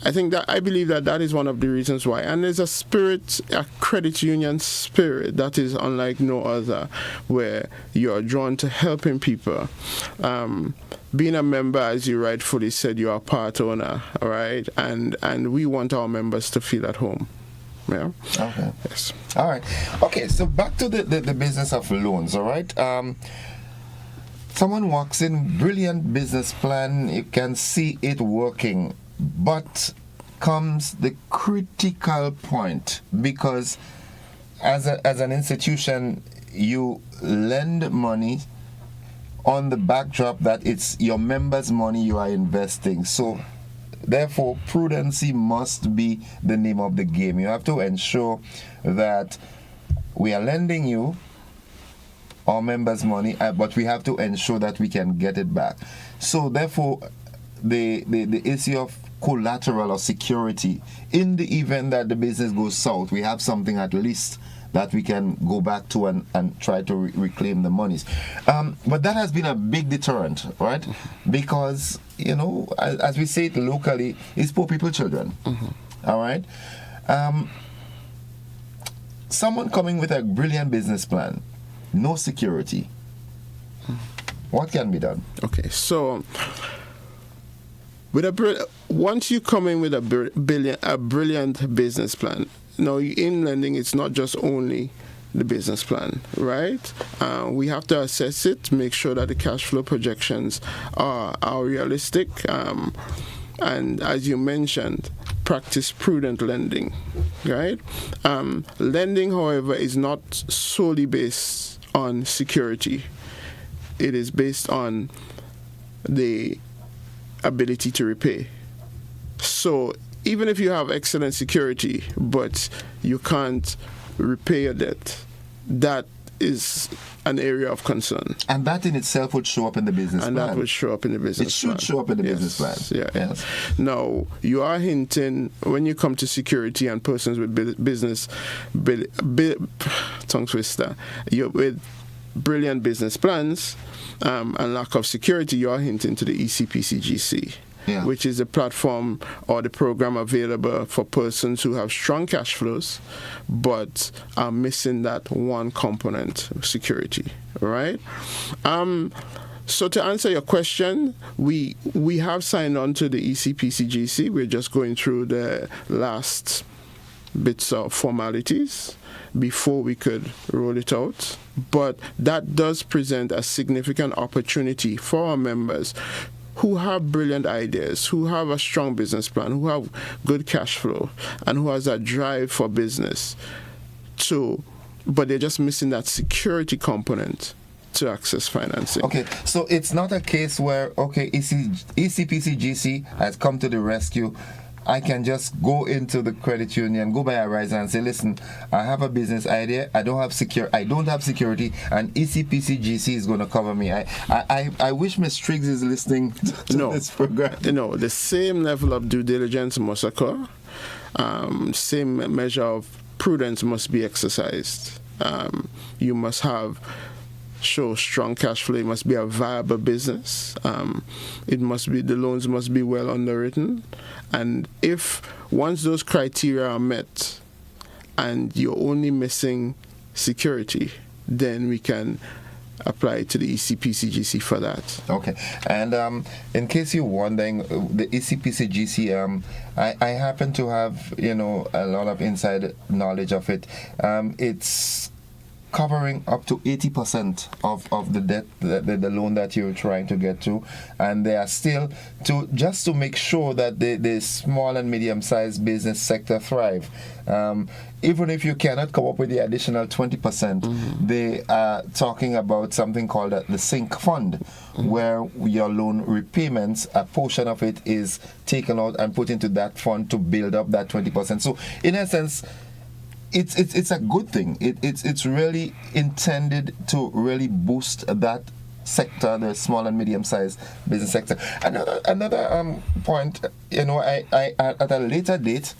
I believe that is one of the reasons why. And there's a credit union spirit that is unlike no other, where you're drawn to helping people. Being a member, as you rightfully said, you are a part owner, all right? And we want our members to feel at home. Yeah. Okay. Yes. All right. Okay. So back to the business of loans. All right. Someone walks in, brilliant business plan, you can see it working, but comes the critical point, because as an institution, you lend money on the backdrop that it's your members' money you are investing. So therefore, prudency must be the name of the game. You have to ensure that we are lending you our members' money, but we have to ensure that we can get it back. So therefore, the issue of collateral or security, in the event that the business goes south, we have something at least that we can go back to and try to reclaim the monies. But that has been a big deterrent, right? Because, as we say it locally, it's poor people children. Mm-hmm. All right? Someone coming with a brilliant business plan, no security. What can be done? Okay, so once you come in with a brilliant business plan, now in lending, it's not just only the business plan, right? We have to assess it, make sure that the cash flow projections are realistic, and as you mentioned, practice prudent lending, right? Lending, however, is not solely based on security. It is based on the ability to repay. So even if you have excellent security, but you can't repay your debt, that is an area of concern. And that in itself would show up in the business plan. And that would show up in the business plan. It should show up in the business plan. Yeah. Yes. Now, you are hinting, when you come to security and persons with tongue twister, with brilliant business plans and lack of security, you are hinting to the ECPCGC. Yeah. Which is a platform or the program available for persons who have strong cash flows but are missing that one component, security, right? So to answer your question, we have signed on to the ECPCGC. We're just going through the last bits of formalities before we could roll it out. But that does present a significant opportunity for our members who have brilliant ideas, who have a strong business plan, who have good cash flow, and who has a drive for business, but they're just missing that security component to access financing. Okay, so it's not a case where, ECPCGC has come to the rescue. I can just go into the credit union, go by Ariza and say, listen, I have a business idea, I don't have security, and ECPCGC is going to cover me. I wish Ms. Triggs is listening to this program. The same level of due diligence must occur. Same measure of prudence must be exercised. You must show strong cash flow. It must be a viable business. The loans must be well underwritten. And if once those criteria are met and you're only missing security, then we can apply to the ECPCGC for that. Okay. And in case you're wondering, the ECPCGC, I happen to have, a lot of inside knowledge of it. It's covering up to 80% of the debt, the loan that you're trying to get to, and they are still just to make sure that the small and medium-sized business sector thrive. Even if you cannot come up with the additional 20%, they are talking about something called the sink fund, where your loan repayments, a portion of it is taken out and put into that fund to build up that 20%. So in essence, it's a good thing. It's really intended to really boost that sector, the small and medium-sized business sector. Another point, I at a later date,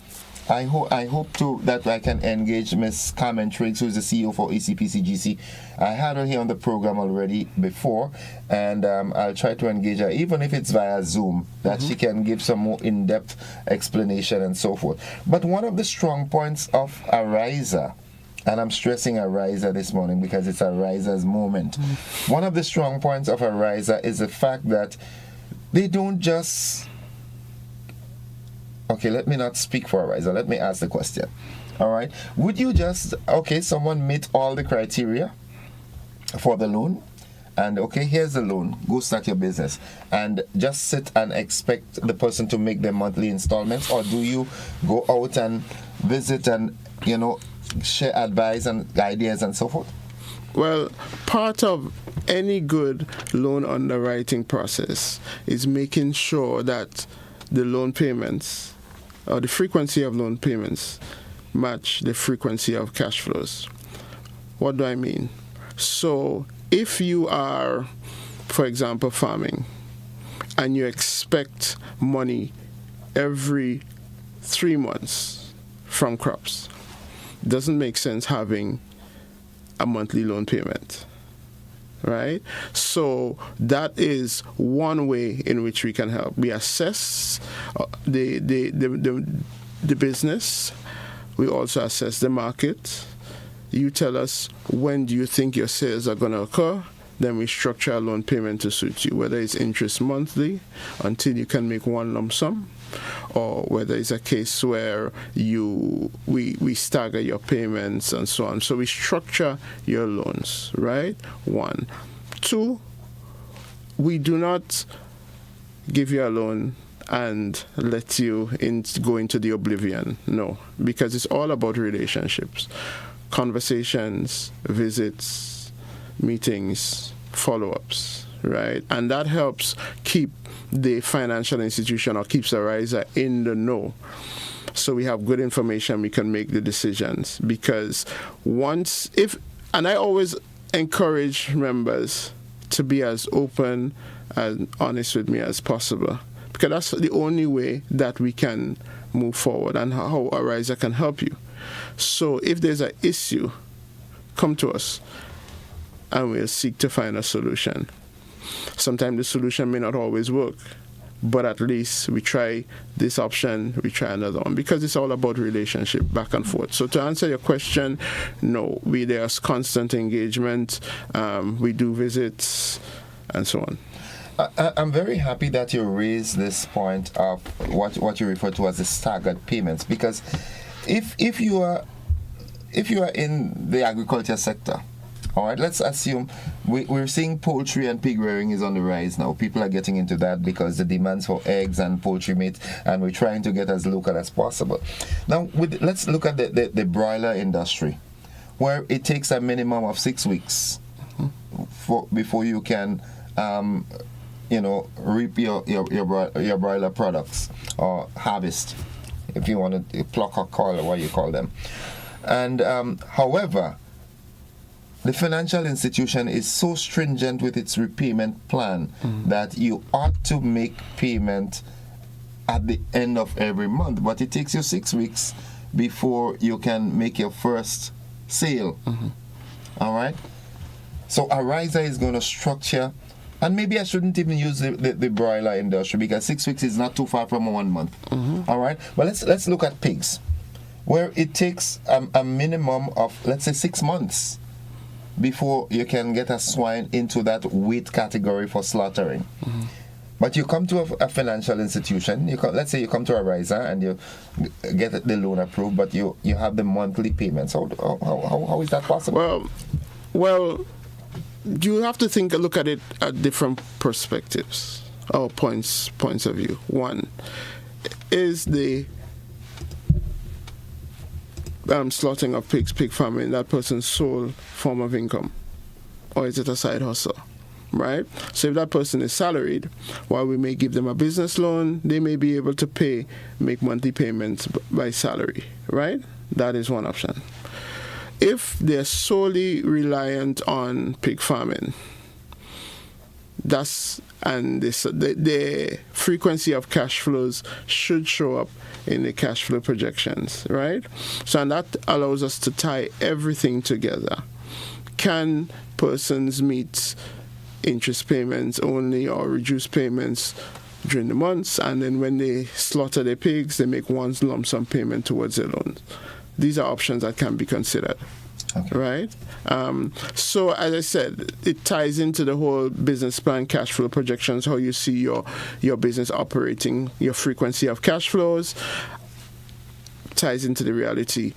I hope that I can engage Ms. Carmen Triggs, who is the CEO for ECPCGC. I had her here on the program already before, and I'll try to engage her, even if it's via Zoom, that she can give some more in-depth explanation and so forth. But one of the strong points of Ariza, and I'm stressing Ariza this morning because it's Ariza's moment. One of the strong points of Ariza is the fact that they don't just... Okay, let me not speak for Ariza. Let me ask the question. All right. Would you just, someone meet all the criteria for the loan, and here's the loan, go start your business, and just sit and expect the person to make their monthly installments, or do you go out and visit and, share advice and ideas and so forth? Well, part of any good loan underwriting process is making sure that the loan payments or the frequency of loan payments match the frequency of cash flows. What do I mean? So if you are, for example, farming, and you expect money every 3 months from crops, it doesn't make sense having a monthly loan payment. Right? So that is one way in which we can help. We assess the business. We also assess the market. You tell us when do you think your sales are going to occur. Then we structure a loan payment to suit you, whether it's interest monthly until you can make one lump sum, or whether it's a case where we stagger your payments and so on. So we structure your loans, right? 1. 2, we do not give you a loan and let you go into the oblivion. No, because it's all about relationships, conversations, visits, meetings, follow-ups, right? And that helps keep the financial institution, or keeps Ariza in the know. So we have good information, we can make the decisions. Because I always encourage members to be as open and honest with me as possible, because that's the only way that we can move forward and how Ariza can help you. So if there's an issue, come to us and we'll seek to find a solution. Sometimes the solution may not always work, but at least we try this option, we try another one, because it's all about relationship back and forth. So to answer your question, no, there's constant engagement, we do visits and so on. I'm very happy that you raised this point of what you refer to as the staggered payments, because if you are in the agriculture sector, all right, let's assume we're seeing poultry and pig rearing is on the rise now. People are getting into that because the demands for eggs and poultry meat, and we're trying to get as local as possible. Now, let's look at the broiler industry, where it takes a minimum of 6 weeks before you can reap your broiler products or harvest, if you want to pluck or call or what you call them. And however, the financial institution is so stringent with its repayment plan that you ought to make payment at the end of every month, but it takes you 6 weeks before you can make your first sale. All right? So Ariza is going to structure, and maybe I shouldn't even use the broiler industry, because 6 weeks is not too far from 1 month. All right? But let's look at pigs, where it takes a minimum of, let's say, 6 months before you can get a swine into that weight category for slaughtering. But you come to a financial institution, let's say you come to Ariza and you get the loan approved, but you have the monthly payments. How is that possible? Well, you have to look at it at different perspectives or points of view. One is the slaughtering of pigs, pig farming, that person's sole form of income, or is it a side hustle, right? So if that person is salaried, while we may give them a business loan, they may be able to make monthly payments by salary, right? That is one option. If they're solely reliant on pig farming, the frequency of cash flows should show up in the cash flow projections, right? So, and that allows us to tie everything together. Can persons meet interest payments only or reduce payments during the months, and then when they slaughter their pigs, they make one lump sum payment towards their loans? These are options that can be considered. Okay. Right? So, as I said, it ties into the whole business plan, cash flow projections, how you see your business operating, your frequency of cash flows, ties into the reality.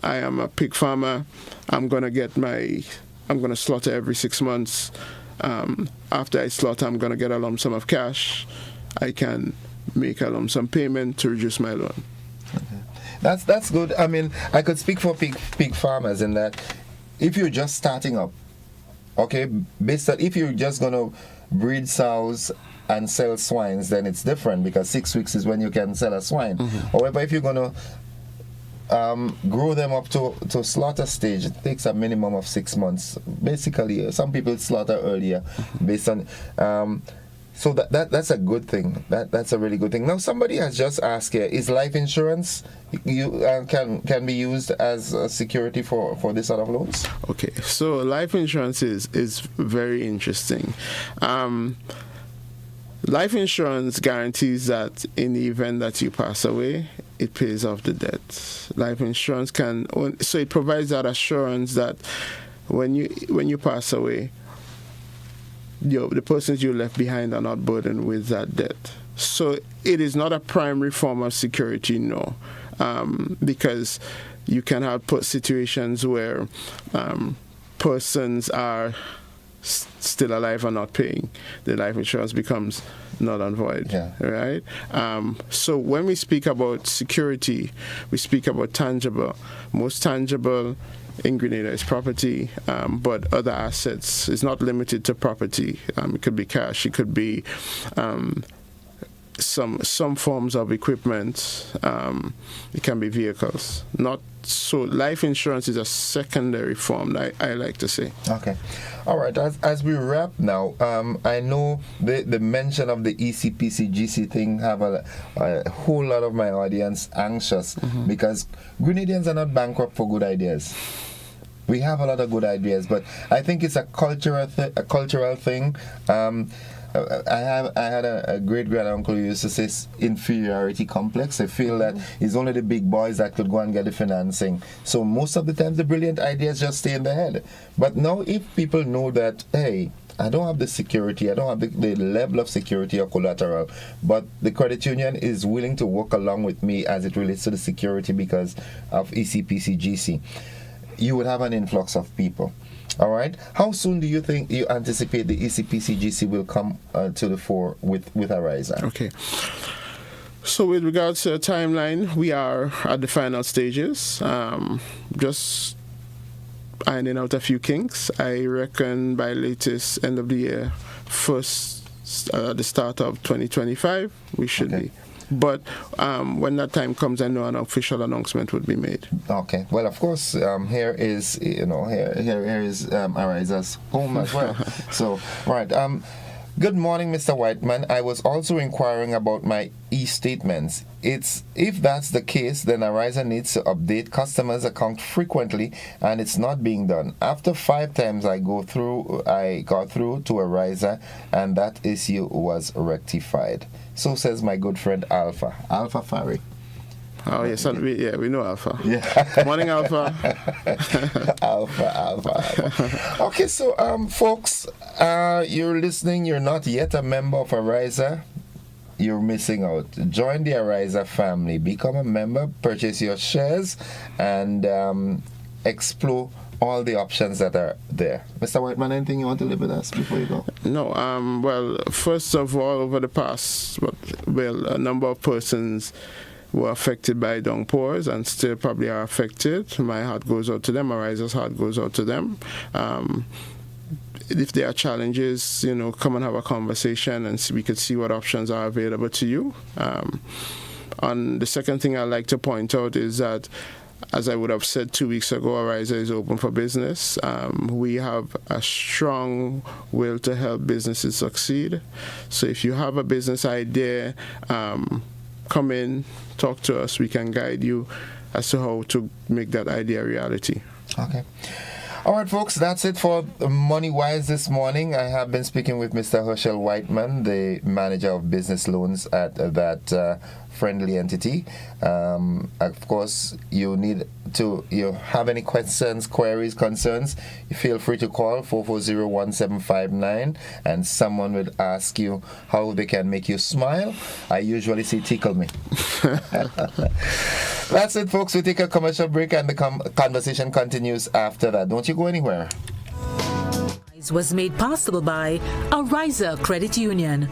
I am a pig farmer. I'm going to slaughter every 6 months. After I slaughter, I'm going to get a lump sum of cash. I can make a lump sum payment to reduce my loan. Okay. That's good. I mean, I could speak for pig farmers in that if you're just starting up, okay, if you're just going to breed sows and sell swines, then it's different, because 6 weeks is when you can sell a swine. However, if you're going to grow them up to slaughter stage, it takes a minimum of 6 months. Basically, some people slaughter earlier based on... So that's a good thing. That's a really good thing. Now, somebody has just asked here: is life insurance can be used as a security for this sort of loans? Okay, so life insurance is very interesting. Life insurance guarantees that in the event that you pass away, it pays off the debt. Life insurance so it provides that assurance that when you pass away, the persons you left behind are not burdened with that debt. So it is not a primary form of security, no, because you can have situations where persons are still alive and not paying. The life insurance becomes null and void, right? So when we speak about security, we speak about tangible. Most tangible in Grenada is property, but other assets is not limited to property. It could be cash, it could be some forms of equipment. It can be vehicles. Not so. Life insurance is a secondary form, I like to say. Okay. All right. As we wrap now, I know the mention of the ECPCGC thing have a whole lot of my audience anxious because Grenadians are not bankrupt for good ideas. We have a lot of good ideas, but I think it's a cultural thing. I had a great grand uncle who used to say inferiority complex. I feel that it's only the big boys that could go and get the financing. So most of the time, the brilliant ideas just stay in the head. But now, if people know that, hey, I don't have the security, I don't have the level of security or collateral, but the credit union is willing to work along with me as it relates to the security because of ECPCGC, you would have an influx of people. All right. How soon do you think you anticipate the ECPCGC will come to the fore with Ariza? Okay. So with regards to the timeline, we are at the final stages. Just ironing out a few kinks. I reckon by latest end of the year, the start of 2025, we should be. But when that time comes, I know an official announcement would be made. Okay. Well, of course, here is Ariza's home as well. So, right. Good morning, Mr. Whiteman. I was also inquiring about my e-statements. If that's the case, then Ariza needs to update customers' account frequently, and it's not being done. After 5 times I got through to Ariza, and that issue was rectified. So says my good friend Alpha Fari. Oh, yes, we know Alpha. Yeah. Morning, Alpha. Alpha. Okay, so, folks, you're listening, you're not yet a member of Ariza, you're missing out. Join the Ariza family, become a member, purchase your shares, and explore all the options that are there. Mr. Whiteman, anything you want to leave with us before you go? No, well, first of all, over the past, a number of persons were affected by downpours and still probably are affected. My heart goes out to them. Ariza's heart goes out to them. If there are challenges, come and have a conversation and we could see what options are available to you. And the second thing I'd like to point out is that, as I would have said 2 weeks ago, Ariza is open for business. We have a strong will to help businesses succeed. So if you have a business idea, come in, talk to us. We can guide you as to how to make that idea a reality. Okay. All right, folks, that's it for Money Wise this morning. I have been speaking with Mr. Herschel Whiteman, the manager of business loans at that friendly entity. Of course, you have any questions, queries, concerns, feel free to call 440-1759 and someone will ask you how they can make you smile. I usually say tickle me. That's it, folks. We take a commercial break and the conversation continues after that. Don't you go anywhere. Was made possible by Ariza Credit Union.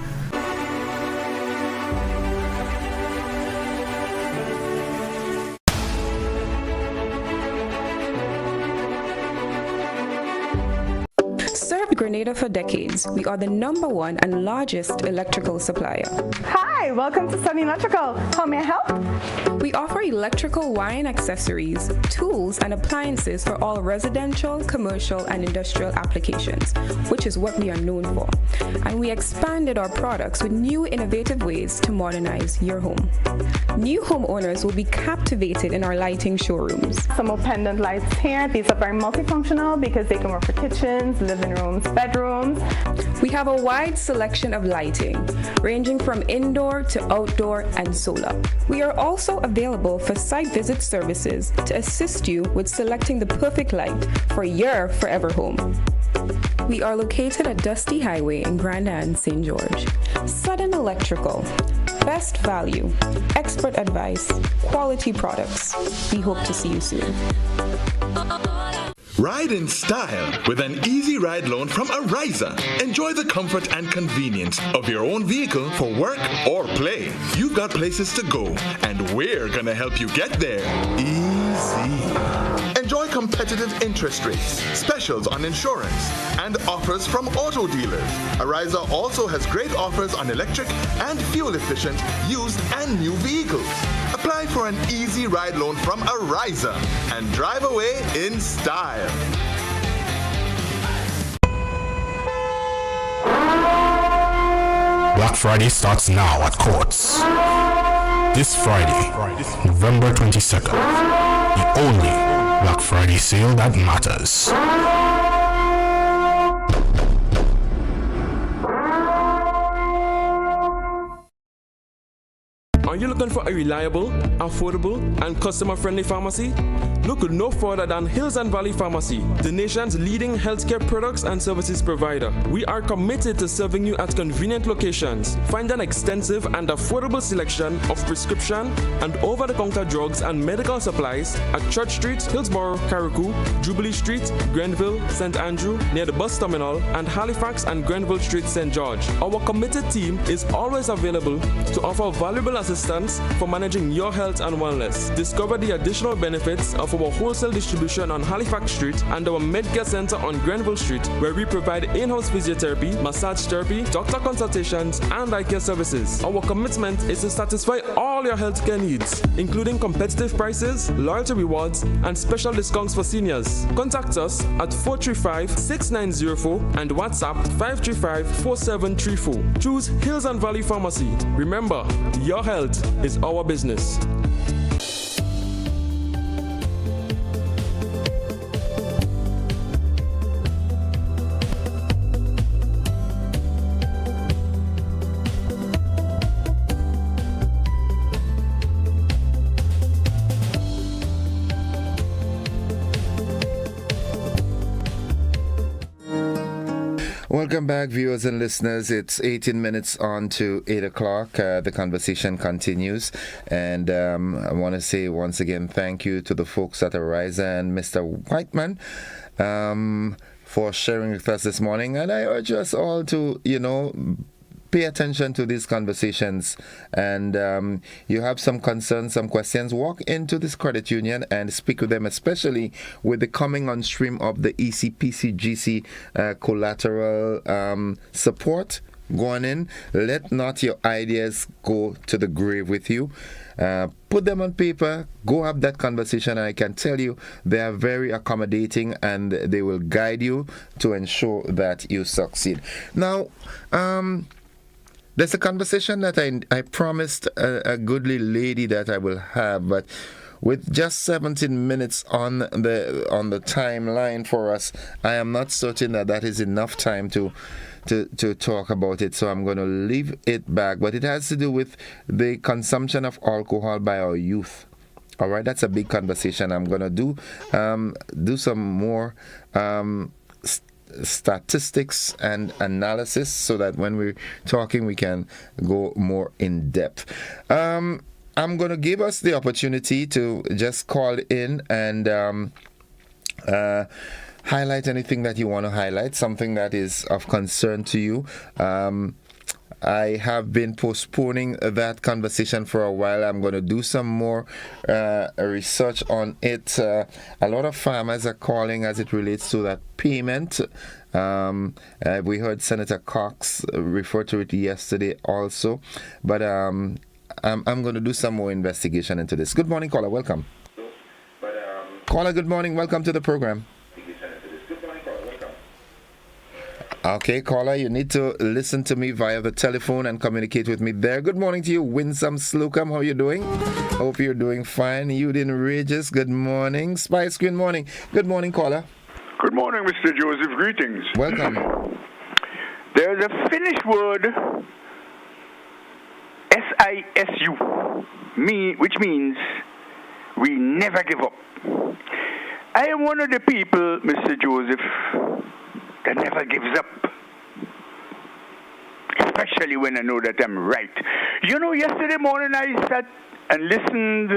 Grenada for decades. We are the #1 and largest electrical supplier. Hi, welcome to Sunny Electrical. How may I help? We offer electrical wire and accessories, tools and appliances for all residential, commercial and industrial applications, which is what we are known for. And we expanded our products with new innovative ways to modernize your home. New homeowners will be captivated in our lighting showrooms. Some more pendant lights here. These are very multifunctional because they can work for kitchens, living rooms, bedrooms. We have a wide selection of lighting, ranging from indoor to outdoor and solar. We are also available for site visit services to assist you with selecting the perfect light for your forever home. We are located at Dusty Highway in Grenada, St. George. Sudden Electrical. Best value, expert advice, quality products. We hope to see you soon. Ride in style with an easy ride loan from Ariza. Enjoy the comfort and convenience of your own vehicle for work or play. You've got places to go, and we're gonna help you get there easy. Enjoy competitive interest rates, special specials on insurance, and offers from auto dealers. Ariza also has great offers on electric and fuel-efficient used and new vehicles. Apply for an easy ride loan from Ariza and drive away in style. Black Friday starts now at Courts. This Friday, November 22nd, the only Black Friday sale that matters. Are you looking for a reliable, affordable, and customer-friendly pharmacy? Look no further than Hills and Valley Pharmacy, the nation's leading healthcare products and services provider. We are committed to serving you at convenient locations. Find an extensive and affordable selection of prescription and over-the-counter drugs and medical supplies at Church Street, Hillsborough, Carriacou, Jubilee Street, Grenville, St. Andrew, near the bus terminal, and Halifax and Grenville Street, St. George. Our committed team is always available to offer valuable assistance for managing your health and wellness. Discover the additional benefits of our wholesale distribution on Halifax Street and our Medcare Center on Grenville Street, where we provide in-house physiotherapy, massage therapy, doctor consultations, and eye care services. Our commitment is to satisfy all your healthcare needs, including competitive prices, loyalty rewards, and special discounts for seniors. Contact us at 435-6904 and WhatsApp 535-4734. Choose Hills and Valley Pharmacy. Remember, your health is our business. Welcome back, viewers and listeners. It's 18 minutes on to 8 o'clock. The conversation continues. And I want to say once again thank you to the folks at Ariza and Mr. Whiteman for sharing with us this morning. And I urge us all to, pay attention to these conversations, and you have some concerns, some questions, walk into this credit union and speak with them, especially with the coming on stream of the ECPCGC collateral support going in. Let not your ideas go to the grave with you. Put them on paper, go have that conversation, and I can tell you they are very accommodating and they will guide you to ensure that you succeed. Now, there's a conversation that I promised a goodly lady that I will have, but with just 17 minutes on the timeline for us, I am not certain that is enough time to talk about it, so I'm going to leave it back. But it has to do with the consumption of alcohol by our youth. All right, that's a big conversation. I'm going to do some more statistics and analysis so that when we're talking we can go more in depth. I'm going to give us the opportunity to just call in and highlight anything that you want to highlight, something that is of concern to you. I have been postponing that conversation for a while. I'm going to do some more research on it. A lot of farmers are calling as it relates to that payment. We heard Senator Cox refer to it yesterday also. But I'm going to do some more investigation into this. Good morning, caller. Welcome. Caller, good morning. Welcome to the program. Okay, caller, you need to listen to me via the telephone and communicate with me there. Good morning to you, Winsome Slocum. How are you doing? Hope you're doing fine. Udin Regis, good morning. Spice, good morning. Good morning, caller. Good morning, Mr. Joseph. Greetings. Welcome. There's a Finnish word, SISU, which means we never give up. I am one of the people, Mr. Joseph, that never gives up, especially when I know that I'm right. Yesterday morning I sat and listened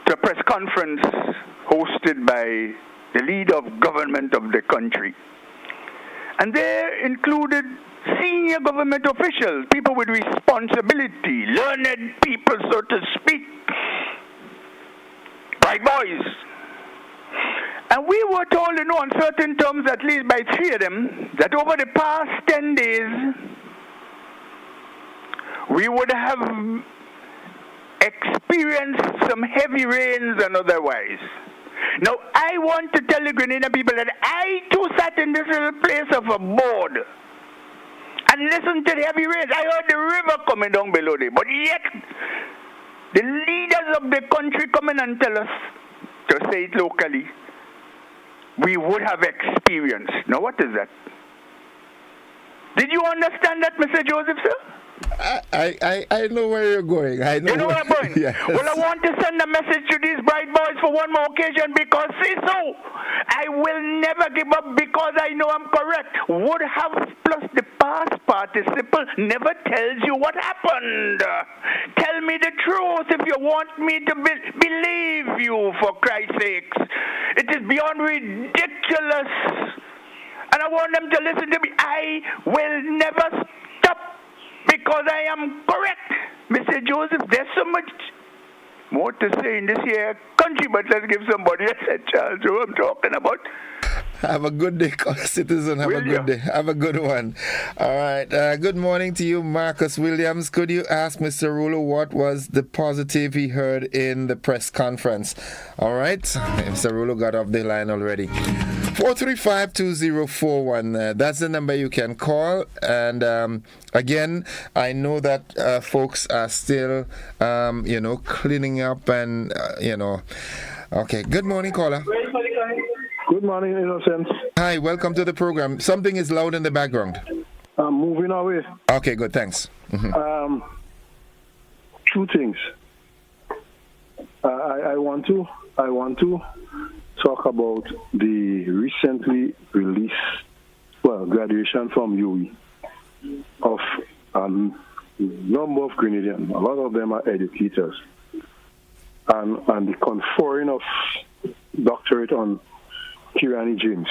to a press conference hosted by the leader of government of the country. And there included senior government officials, people with responsibility, learned people, so to speak, bright boys. And we were told, on certain terms, at least by three of them, that over the past 10 days, we would have experienced some heavy rains and otherwise. Now, I want to tell the Grenada people that I too sat in this little place of a board and listened to the heavy rains. I heard the river coming down below there, but yet the leaders of the country come in and tell us, to say it locally, we would have experienced. Now, what is that? Did you understand that, Mr. Joseph, sir? I know where you're going. I know. You know where I'm going? Yes. Well, I want to send a message to these bright boys for one more occasion because, see, so I will never give up because I know I'm correct. Would have plus the past participle never tells you what happened. Tell me the truth if you want me to believe you, for Christ's sakes. It is beyond ridiculous. And I want them to listen to me. I will never stop because I am correct. Mr. Joseph, there's so much more to say in this here country, but let's give somebody a chance who I'm talking about. Have a good day, citizen. Have a good day. Have a good one. All right. Good morning to you, Marcus Williams. Could you ask Mr. Rulo what was the positive he heard in the press conference? All right. Mr. Rulo got off the line already. 435-2041. That's the number you can call. And again, I know that folks are still, cleaning up and, Okay. Good morning, caller. Good morning, Innocence. Hi, welcome to the program. Something is loud in the background. I'm moving away. Okay, good, thanks. Mm-hmm. Two things. I want to talk about the recently released, graduation from UE of a number of Grenadians. A lot of them are educators. And the conferring of doctorate on Kirani James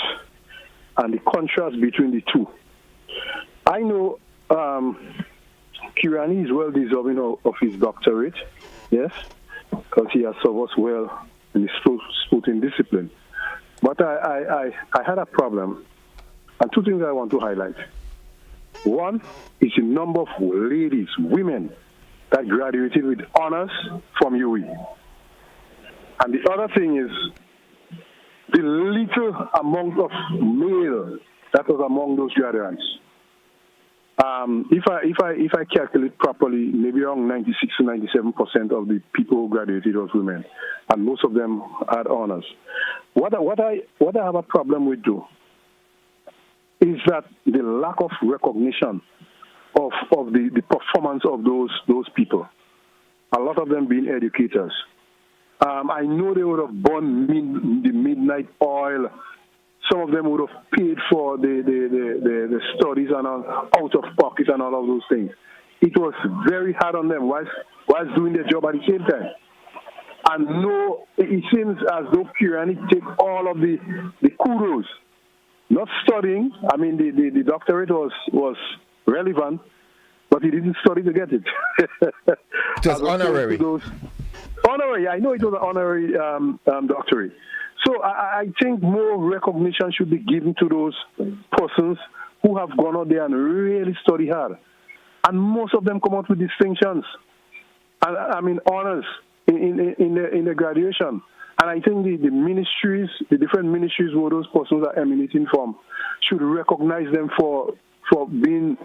and the contrast between the two. I know Kirani is well deserving of his doctorate, yes, because he has served us well in his sporting discipline. But I had a problem, and two things I want to highlight. One is the number of ladies, women, that graduated with honors from UE. And the other thing is the little amount of male that was among those graduates. If I calculate properly, maybe around 96 to 97% of the people who graduated was women, and most of them had honors. What I have a problem with though is that the lack of recognition of the performance of those people. A lot of them being educators. I know they would have burned the midnight oil. Some of them would have paid for the studies and out of pocket and all of those things. It was very hard on them whilst doing their job at the same time. And no, it seems as though Kirani take all of the kudos. Not studying. I mean, the doctorate was relevant, but he didn't study to get it. It was honorary. Honorary, I know it was an honorary doctorate. So I think more recognition should be given to those persons who have gone out there and really studied hard. And most of them come out with distinctions. I mean, honors in the graduation. And I think the ministries, the different ministries where those persons are emanating from, should recognize them for being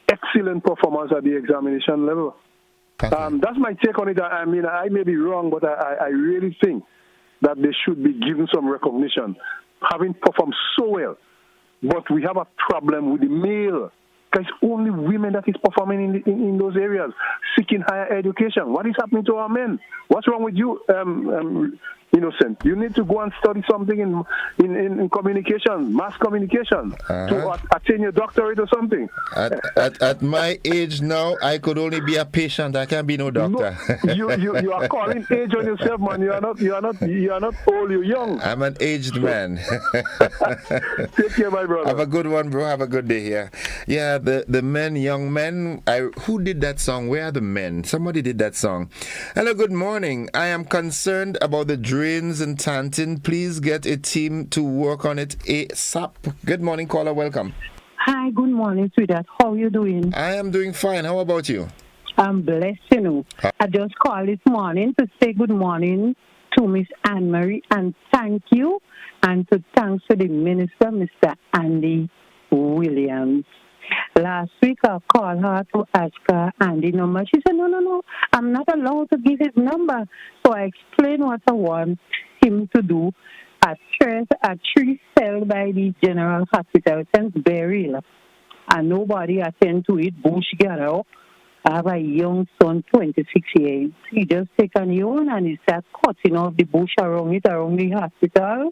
excellent performers at the examination level. That's my take on it. I mean, I may be wrong, but I really think that they should be given some recognition, having performed so well. But we have a problem with the male, because only women that is performing in those areas, seeking higher education. What is happening to our men? What's wrong with you, Innocent? You need to go and study something in communication, mass communication, to attain your doctorate or something. At my age now, I could only be a patient. I can't be no doctor. No, you are calling age on yourself, man. You are not old. You're young. I'm an aged man. Take care, my brother. Have a good one, bro. Have a good day here. Yeah, the men, young men. Who did that song? Where are the men? Somebody did that song. Hello, good morning. I am concerned about the dream drains in Tantin. Please get a team to work on it ASAP. Good morning, caller. Welcome. Hi, good morning, sweetheart. How are you doing? I am doing fine. How about you? I'm blessed, you know. I just called this morning to say good morning to Miss Anne-Marie and thank you, and to thanks to the minister, Mr. Andy Williams. Last week I called her to ask her Andy number. She said, no, I'm not allowed to give his number. So I explained what I want him to do. At first, a tree fell by the General Hospital since burial, and nobody attend to it. Bush got up. I have a young son, 26 years. He just take a own and he start cutting off the bush around the hospital.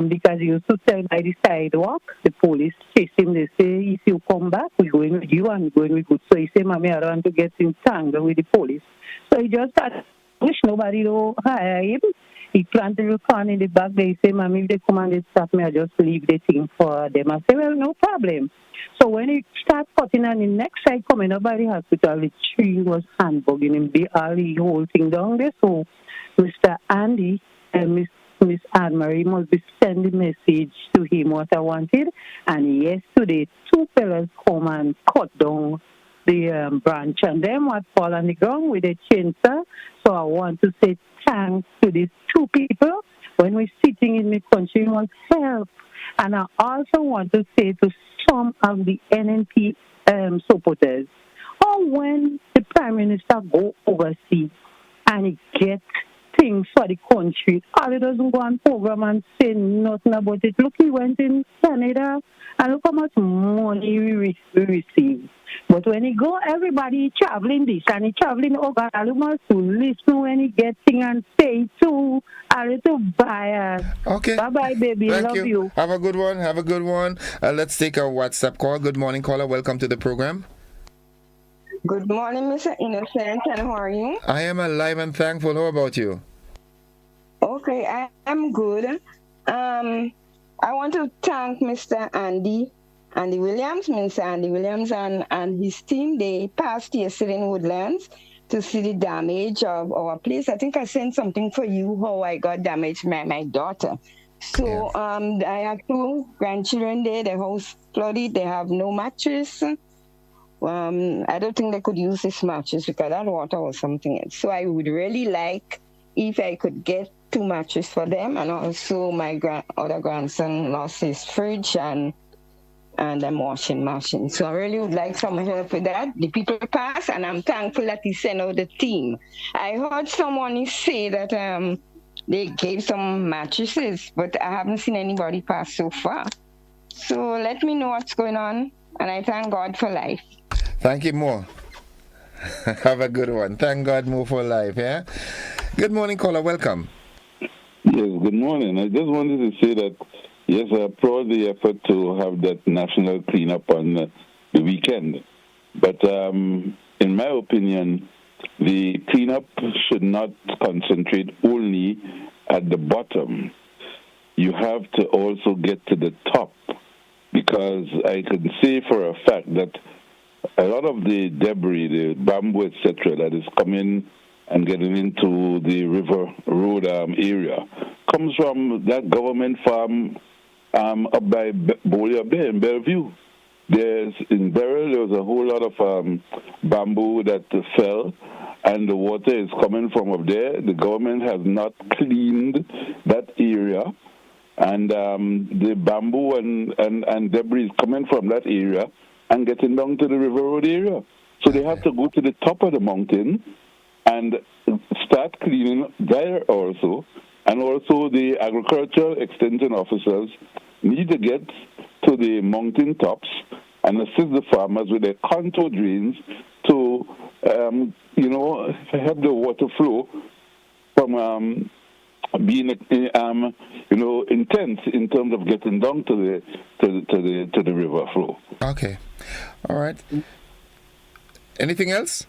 Because he used to sell by the sidewalk. The police chase him. They say, if you come back, we're going with you and we're going with good. So he said, Mommy, I don't want to get entangled with the police. So he just started, wish nobody to hire him. He planted a corn in the back. They say, Mommy, if they come and they stop me, I just leave the thing for them. I say, well, no problem. So when he started cutting and the next side coming up by the hospital, the tree was handbugging him. They all the whole thing down there. So Mr. Andy and Miss Anne-Marie must be sending message to him what I wanted. And yesterday, 2 fellas come and cut down the branch, and then what fall on the ground with a chainsaw. So I want to say thanks to these 2 people. When we're sitting in the country, we want help. And I also want to say to some of the NNP supporters, when the Prime Minister go overseas and he get things for the country, all he doesn't go on program and say nothing about it. Look, he went in Canada and look how much money we receive. But when he go, everybody traveling this and he traveling over. You must to listen when he get things and say to a little buyer. Okay. Bye-bye, baby. Thank Love you. Have a good one. Have a good one. Let's take a WhatsApp call. Good morning, caller. Welcome to the program. Good morning, Mr. Innocent, and how are you? I am alive and thankful. How about you? Okay, I am good. I want to thank Mr. Andy Williams, Mr. Andy Williams and his team. They passed yesterday in Woodlands to see the damage of our place. I think I sent something for you, how I got damaged, my daughter. So I have 2 grandchildren there. The house flooded. They have no mattress. I don't think they could use this mattress because that water was something else. So I would really like if I could get 2 mattresses for them. And also my other grandson lost his fridge and I'm washing machine. So I really would like some help with that. The people pass, and I'm thankful that he sent out the team. I heard someone say that they gave some mattresses, but I haven't seen anybody pass so far. So let me know what's going on, and I thank God for life. Thank you, Mo. Have a good one. Thank God, Mo, for life, yeah? Good morning, caller. Welcome. Yes, good morning. I just wanted to say that, yes, I applaud the effort to have that national cleanup on the weekend. But in my opinion, the cleanup should not concentrate only at the bottom. You have to also get to the top, because I can say for a fact that a lot of the debris, the bamboo, etc., that is coming and getting into the river road area comes from that government farm up by Bolia Bay in Bellevue. In Beryl, there was a whole lot of bamboo that fell, and the water is coming from up there. The government has not cleaned that area, and the bamboo and debris is coming from that area and getting down to the river road area. So they have to go to the top of the mountain and start cleaning there also. And also the agricultural extension officers need to get to the mountain tops and assist the farmers with their contour drains to, help the water flow from being, intense in terms of getting down to the river flow. Okay, all right. Anything else?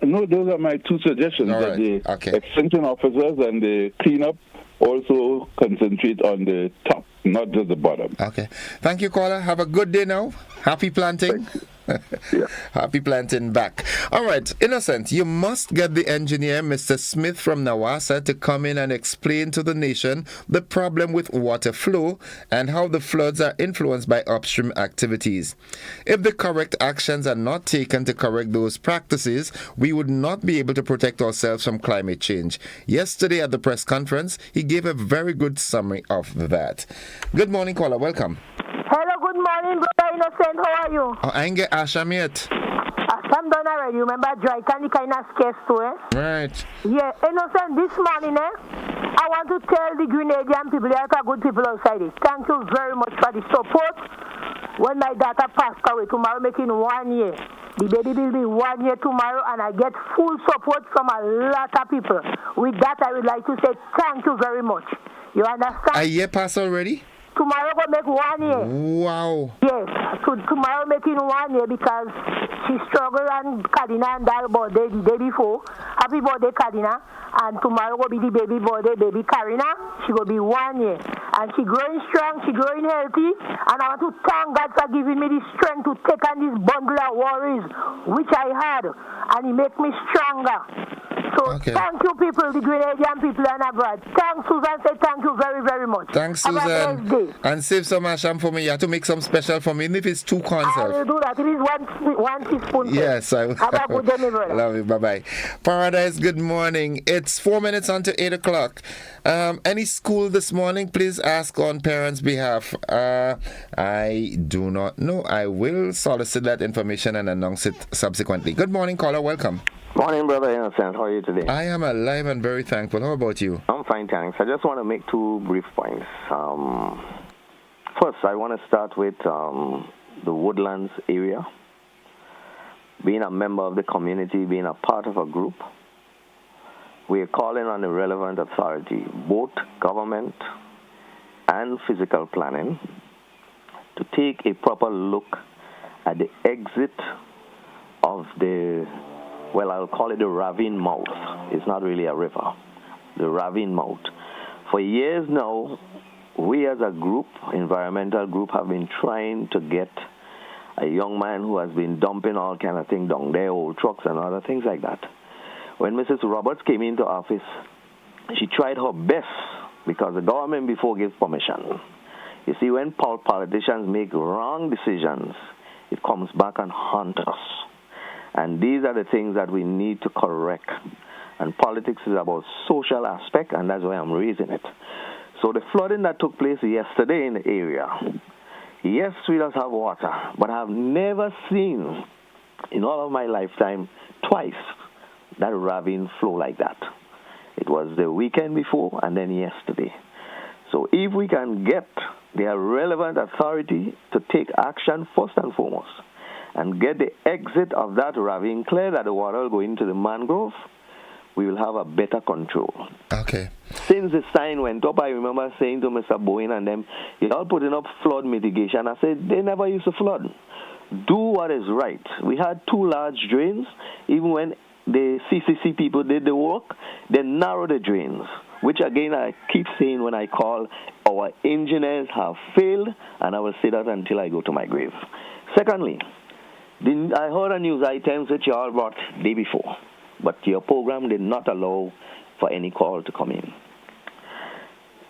No, those are my 2 suggestions. All that right. the extension officers and the cleanup also concentrate on the top, not just the bottom. Okay. Thank you, caller. Have a good day now. Happy planting. Happy planting back. All right, Innocent, you must get the engineer, Mr. Smith from Nawasa, to come in and explain to the nation the problem with water flow and how the floods are influenced by upstream activities. If the correct actions are not taken to correct those practices, we would not be able to protect ourselves from climate change. Yesterday at the press conference, he gave a very good summary of that. Good morning, caller. Welcome. Hello, good morning, brother Innocent. How are you? Oh, I ain't get Asham yet. Asham done already. Remember, dry candy kind of scarce too, eh? Right. Yeah, Innocent, this morning, I want to tell the Grenadian people, there are good people outside it. Thank you very much for the support. When my daughter passed away tomorrow, making 1 year. The baby will be 1 year tomorrow, and I get full support from a lot of people. With that, I would like to say thank you very much. You understand? A year passed already? Tomorrow will make 1 year. Wow. Yes, so tomorrow making 1 year because she struggled and Kadina and that birthday the day before. Happy birthday, Kadina. And tomorrow will be the baby birthday, baby Karina. She will be 1 year. And she growing strong, she growing healthy. And I want to thank God for giving me the strength to take on this bundle of worries, which I had. And He make me stronger. So thank you, people, the Grenadian people and abroad. Thanks, Susan. Say thank you very, very much. Thanks, Susan. Have a nice day. And save some asham for me. You have to make some special for me, even if it's 2 concerts. I will do that. It is one teaspoon. Yes, I will. Have a good day, my brother. Love you. Bye-bye. Paradise, good morning. It's 4 minutes on to 8 o'clock. Any school this morning, please ask on parents' behalf. I do not know. I will solicit that information and announce it subsequently. Good morning, caller. Welcome. Morning, brother Innocent. How are you today? I am alive and very thankful. How about you? I'm fine, thanks. I just want to make 2 brief points. First, I want to start with the Woodlands area. Being a member of the community, being a part of a group, we are calling on the relevant authority, both government and physical planning, to take a proper look at the exit of the, well, I'll call it the ravine mouth. It's not really a river, the ravine mouth. For years now, we as a group, environmental group, have been trying to get a young man who has been dumping all kind of things down there, old trucks and other things like that. When Mrs. Roberts came into office, she tried her best because the government before gives permission. You see, when politicians make wrong decisions, it comes back and haunts us. And these are the things that we need to correct. And politics is about social aspect, and that's why I'm raising it. So the flooding that took place yesterday in the area, yes, we don't have water, but I've never seen in all of my lifetime twice that ravine flow like that. It was the weekend before and then yesterday. So if we can get the relevant authority to take action first and foremost and get the exit of that ravine clear that the water will go into the mangrove, we will have a better control. Okay. Since the sign went up, I remember saying to Mr. Bowen and them, you're all putting up flood mitigation. I said, they never used to flood. Do what is right. We had 2 large drains. Even when the CCC people did the work, they narrowed the drains, which again I keep saying when I call, our engineers have failed, and I will say that until I go to my grave. Secondly, I heard a news items that you all brought the day before, but your program did not allow for any call to come in.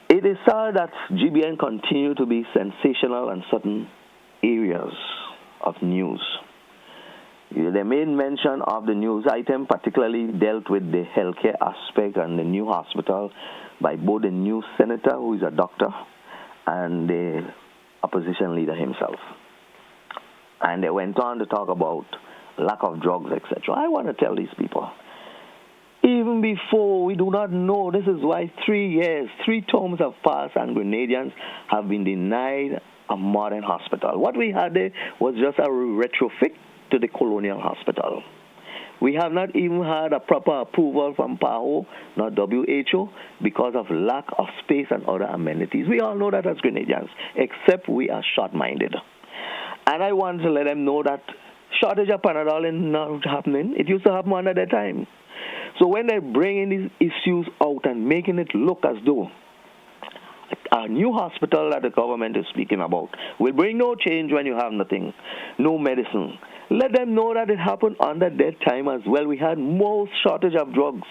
It is sad that GBN continue to be sensational in certain areas of news. The main mention of the news item particularly dealt with the healthcare aspect and the new hospital by both the new senator, who is a doctor, and the opposition leader himself. And they went on to talk about lack of drugs, etc. I want to tell these people, even before, we do not know. This is why 3 years, 3 terms have passed, and Grenadians have been denied a modern hospital. What we had there was just a retrofit to the colonial hospital. We have not even had a proper approval from PAHO, not WHO, because of lack of space and other amenities. We all know that as Grenadians, except we are short-minded. And I want to let them know that shortage of Panadol is not happening. It used to happen one at a time. So when they're bringing these issues out and making it look as though a new hospital that the government is speaking about will bring no change when you have nothing, no medicine, let them know that it happened under their time as well. We had more shortage of drugs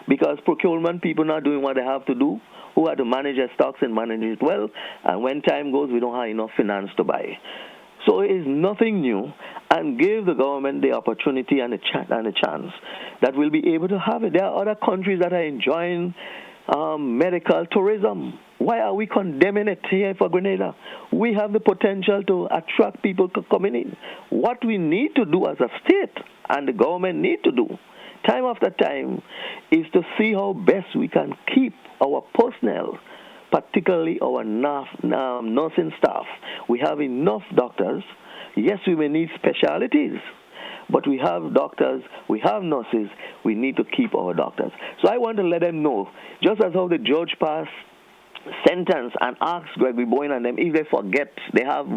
because procurement people not doing what they have to do, who had to manage their stocks and manage it well, and when time goes, we don't have enough finance to buy. So it is nothing new, and give the government the opportunity and a chance that we'll be able to have it. There are other countries that are enjoying medical tourism. Why are we condemning it here for Grenada? We have the potential to attract people coming in. What we need to do as a state and the government need to do time after time is to see how best we can keep our personnel, particularly our nursing staff. We have enough doctors. Yes, we may need specialties, but we have doctors, we have nurses, we need to keep our doctors. So I want to let them know, just as how the judge passed sentence and asked Gregory Boyne and them, if they forget, they have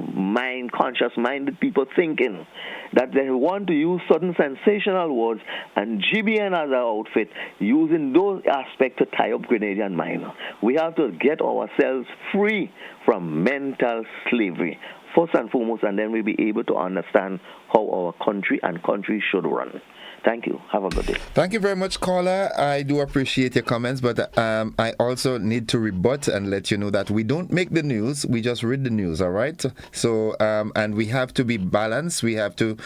conscious-minded people thinking that they want to use certain sensational words, and GBN as our outfit using those aspects to tie up Grenadian minor. We have to get ourselves free from mental slavery, first and foremost, and then we'll be able to understand how our country should run. Thank you. Have a good day. Thank you very much, caller. I do appreciate your comments, but I also need to rebut and let you know that we don't make the news. We just read the news, all right? So, and we have to be balanced. We have to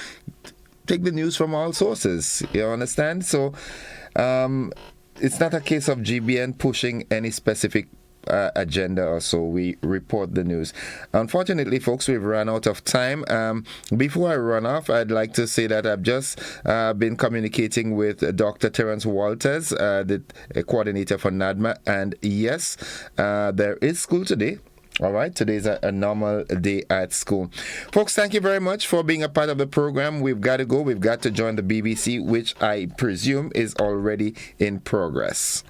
take the news from all sources. You understand? So, it's not a case of GBN pushing any specific agenda or so. We report the news. Unfortunately, folks, we've run out of time. Before I run off, I'd like to say that I've just been communicating with Dr. Terence Walters, the coordinator for NADMA, and yes, there is school today. All right, today's a normal day at school. Folks, thank you very much for being a part of the program. We've got to go. We've got to join the BBC, which I presume is already in progress.